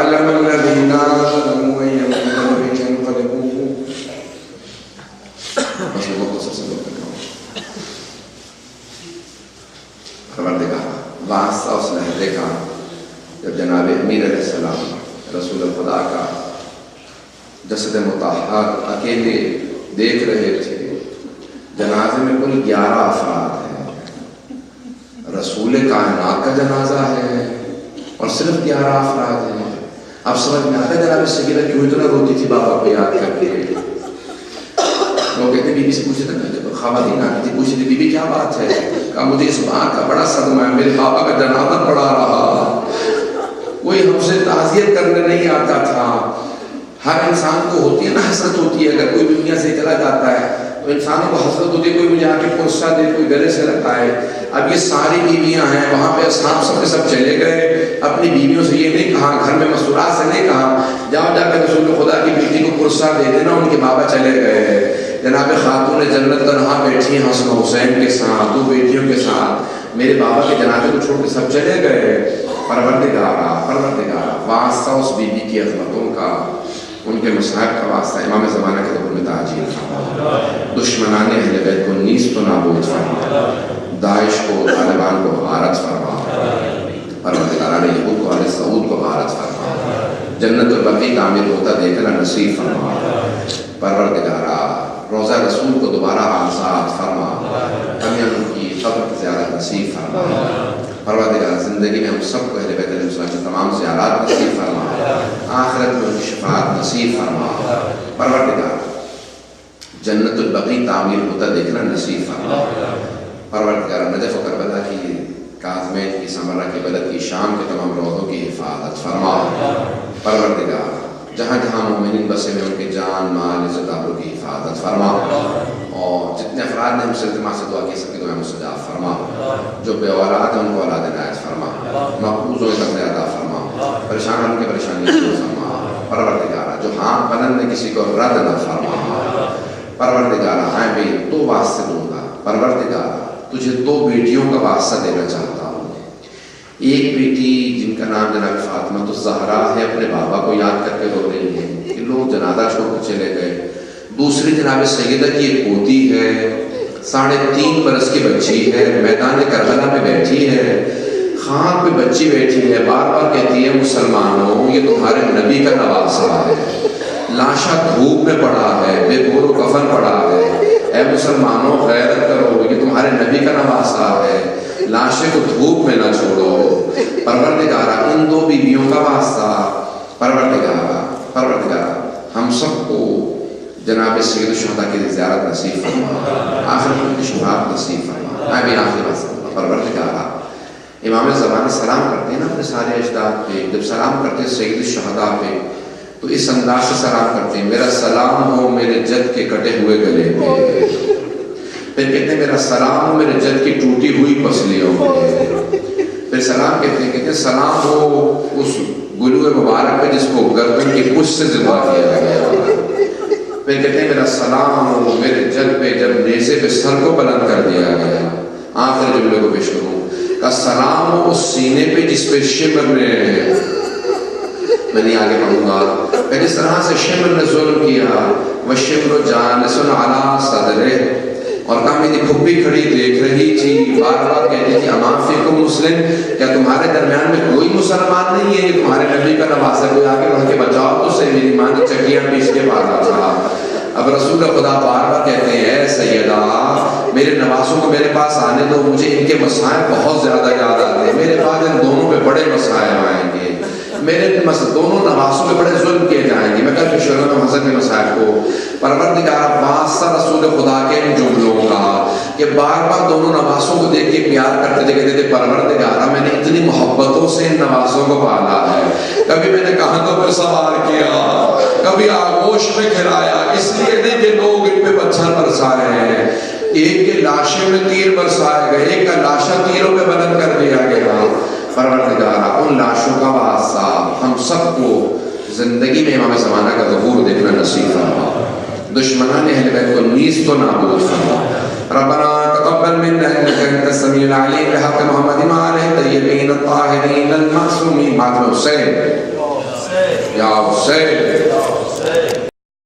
وَلِيَعْلَمَ الَّذِينَ ظَلَمُوا أَيَّ مُنقَلَبٍ يَنقَلِبُونَ. بس وہ خصوصا لوگ پروردگار واسطہ اس لہجے کا جب جناب امیر علیہ السلام رسول خدا کا جسد مطہر اکیلے دیکھ رہے تھے. جنازے میں کل 11 افراد ہیں. رسول کائنات کا جنازہ ہے اور صرف 11 افراد ہیں. اب سمجھ میں آتا ہے جناب سیدہ کیوں اتنا روتی تھی بابا کو یاد کر کے. لوگ کہتے ہیں بی بی سے پوچھتے تھے جب خواتین آتی تھی پوچھتے تھے بی بی کیا بات ہے؟ کہا مجھے اس بات کا بڑا صدمہ ہے, میرے پاپا کا جنازہ پڑا رہا, کوئی ہم سے تعزیت کرنے نہیں آتا تھا. ہر انسان کو ہوتی ہے نا حسرت ہوتی ہے, اگر کوئی دنیا سے چلا جاتا ہے تو انسانوں کو حسرت ہوتی ہے کوئی مجھے آ کے پرسہ دے, کوئی گلے سے لگائے. اب یہ ساری بیویاں ہیں وہاں پہ اصحاب سب کے سب چلے گئے. اپنی بیویوں سے یہ نہیں کہا, گھر میں مسئولات سے نہیں کہا جاؤ جا کے رسول خدا کی بیٹی کو پرسہ دے دینا, ان کے بابا چلے گئے. جناب خاتون جنت تنہا بیٹھی ہیں حسن حسین کے ساتھ 2 بیٹیوں کے ساتھ. میرے بابا کے جنازے کو چھوڑ کے سب چلے گئے. پروردگارا واسطہ اس بی بی کی عظمتوں کا, ان کے مصائب کا واسطہ امام زمانہ کے دور میں تعجیل فرما. دشمنان اہل بیت کو نیست و نابود فرما. داعش کو طالبان کو غارت فرما. پروردگارا نے یہود کو آل سعود کو غارت فرما. جنت البقیع تعمیر ہوتا دیکھنا نصیب فرما. پروردگارا روزہ رسول کو دوبارہ آزاد فرما. کمیاں کی قبر کی زیارت نصیب فرما. پروردگار زندگی میں ہم سب کو اہل بیت علیہ السلام کی تمام زیارات نصیب فرما. آخرت میں ان کی شفاعت نصیب فرما. پروردگار جنت البقیع تعمیر ہوتا دیکھنا نصیب فرما. پروردگار نجف و کربلا کی, کاظمین کی, سمرہ کی, بلد کی, شام کے تمام روضوں کی حفاظت فرما. پروردگار جہاں جہاں مومنین بسے میں ان کے جان مال عزت آبرو کی حفاظت فرما. اور جتنے افراد نے ہم سے التماس سے دعا کی سب کی دعائیں مستجاب فرما. جو بے اولاد ہیں ان کو اولاد عنایت فرما. مقبوضوں میں تقدیر عطا فرما. پریشان ان کے پریشانی دور فرما. پروردگارا جو ہاتھ بلند میں کسی کو رد نہ فرما. پروردگارا میں بھی 2 واسطے دوں گا. پروردگارا تجھے 2 بیٹیوں کا واسطہ دینا چاہتا ہوں. ایک بیٹی جن کا نام جناب فاطمہ الزہرا ہے, اپنے بابا کو یاد کر کے رو رہی ہے کہ لوگ جنازہ چھوڑ کے چلے گئے. دوسری جناب سیدہ کی ایک پوتی ہے, 3.5 برس کی بچی ہے, میدان کربلا میں بیٹھی ہے, خاک پہ بچی بیٹھی ہے, بار بار کہتی ہے مسلمانوں یہ تمہارے نبی کا نواسہ ہے, لاشا دھوپ میں پڑا ہے, بے گور و کفن پڑا ہے, اے مسلمانوں غیرت کرو, یہ تمہارے نبی کا نواسہ ہے, لاشے کو دھوپ میں نہ چھوڑو. پروردگارا ان 2 بیویوں کا واسطہ پروردگارا ہم سب کو جناب سید الشہداء کی زیارت نصیب فرما. آخرت میں کی شفاعت نصیب فرما. میں بھی آخری بات سمجھا. پروردگارا امام زمانہ سلام کرتے ہیں نا اپنے سارے اجداد پہ, جب سلام کرتے ہیں سید الشہداء پہ تو اس انداز سے سلام کرتے ہیں, میرا سلام ہو میرے جد کے کٹے ہوئے گلے پہ. پھر کہتے ہیں میرا سلام ہو میرے جد کی ٹوٹی ہوئی پسلیوں پہ. پھر سلام کہتے ہیں سلام ہو اس گلوئے مبارک پہ جس کو گردن کی پشت سے ذبح کیا گیا. پھر کہتے ہیں میرا سلام ہو میرے جد پہ جب نیزے پہ سر کو بلند کر دیا گیا. آخر جملے کو پیش کروں کا سلام ہو اس سینے پہ جس پہ شمر نے, میں نہیں آگے پڑھوں گا, کہ جس طرح سے شمر نے ظلم کیا, وشمر جالس علی صدرہ, اور کہا میری پھپھی کھڑی دیکھ رہی تھی, بار بار کہتی تھی اما فیکم مسلم, کیا تمہارے درمیان میں کوئی مسلمان نہیں ہے, یہ تمہارے نبی کا نواسہ, کوئی آگے بڑھ کے بچاؤ تو سے, میری ماں نے چکیاں پیس کے مارا تھا. اب رسول خدا بار بار کہتے ہیں اے سیدہ میرے نواسوں کو میرے پاس آنے دو, مجھے ان کے مسائل بہت زیادہ یاد آتے ہیں, میرے پاس ان دونوں پہ بڑے مسائل آئیں گے, میرے دونوں نواسوں پہ بڑے ظلم کیے جائیں گے. میں کل پیش کروں گا حسن کے مسائل کو. پروردگار واسطہ رسول خدا کے ان جملوں کا کہ بار بار دونوں نواسوں کو دیکھ کے پیار کرتے تھے, کہتے تھے پروردگار میں نے اتنی محبتوں سے ان نواسوں کو پالا ہے, کبھی میں نے کہانتوں پر سوار کیا, کبھی آغوش میں کھلایا, اس لیے نہیں کہ لوگ ان پہ پتھر برسائے ہیں, ایک کے لاشے میں تیر برسائے گئے, ایک کا لاشا تیروں پہ بلند کر دیا گیا. پروردگارا ان لاشوں کا واسطہ ہم سب کو زندگی میں امام زمانہ کا ظہور دیکھنا نصیب فرما. دشمنان اہل بیت کو نیست و نابود فرما. ربنا تقبل منا انك انت السميع العليم بحق محمد وآله الطيبين الطاهرين المعصومين. ماتم حسین یا حسین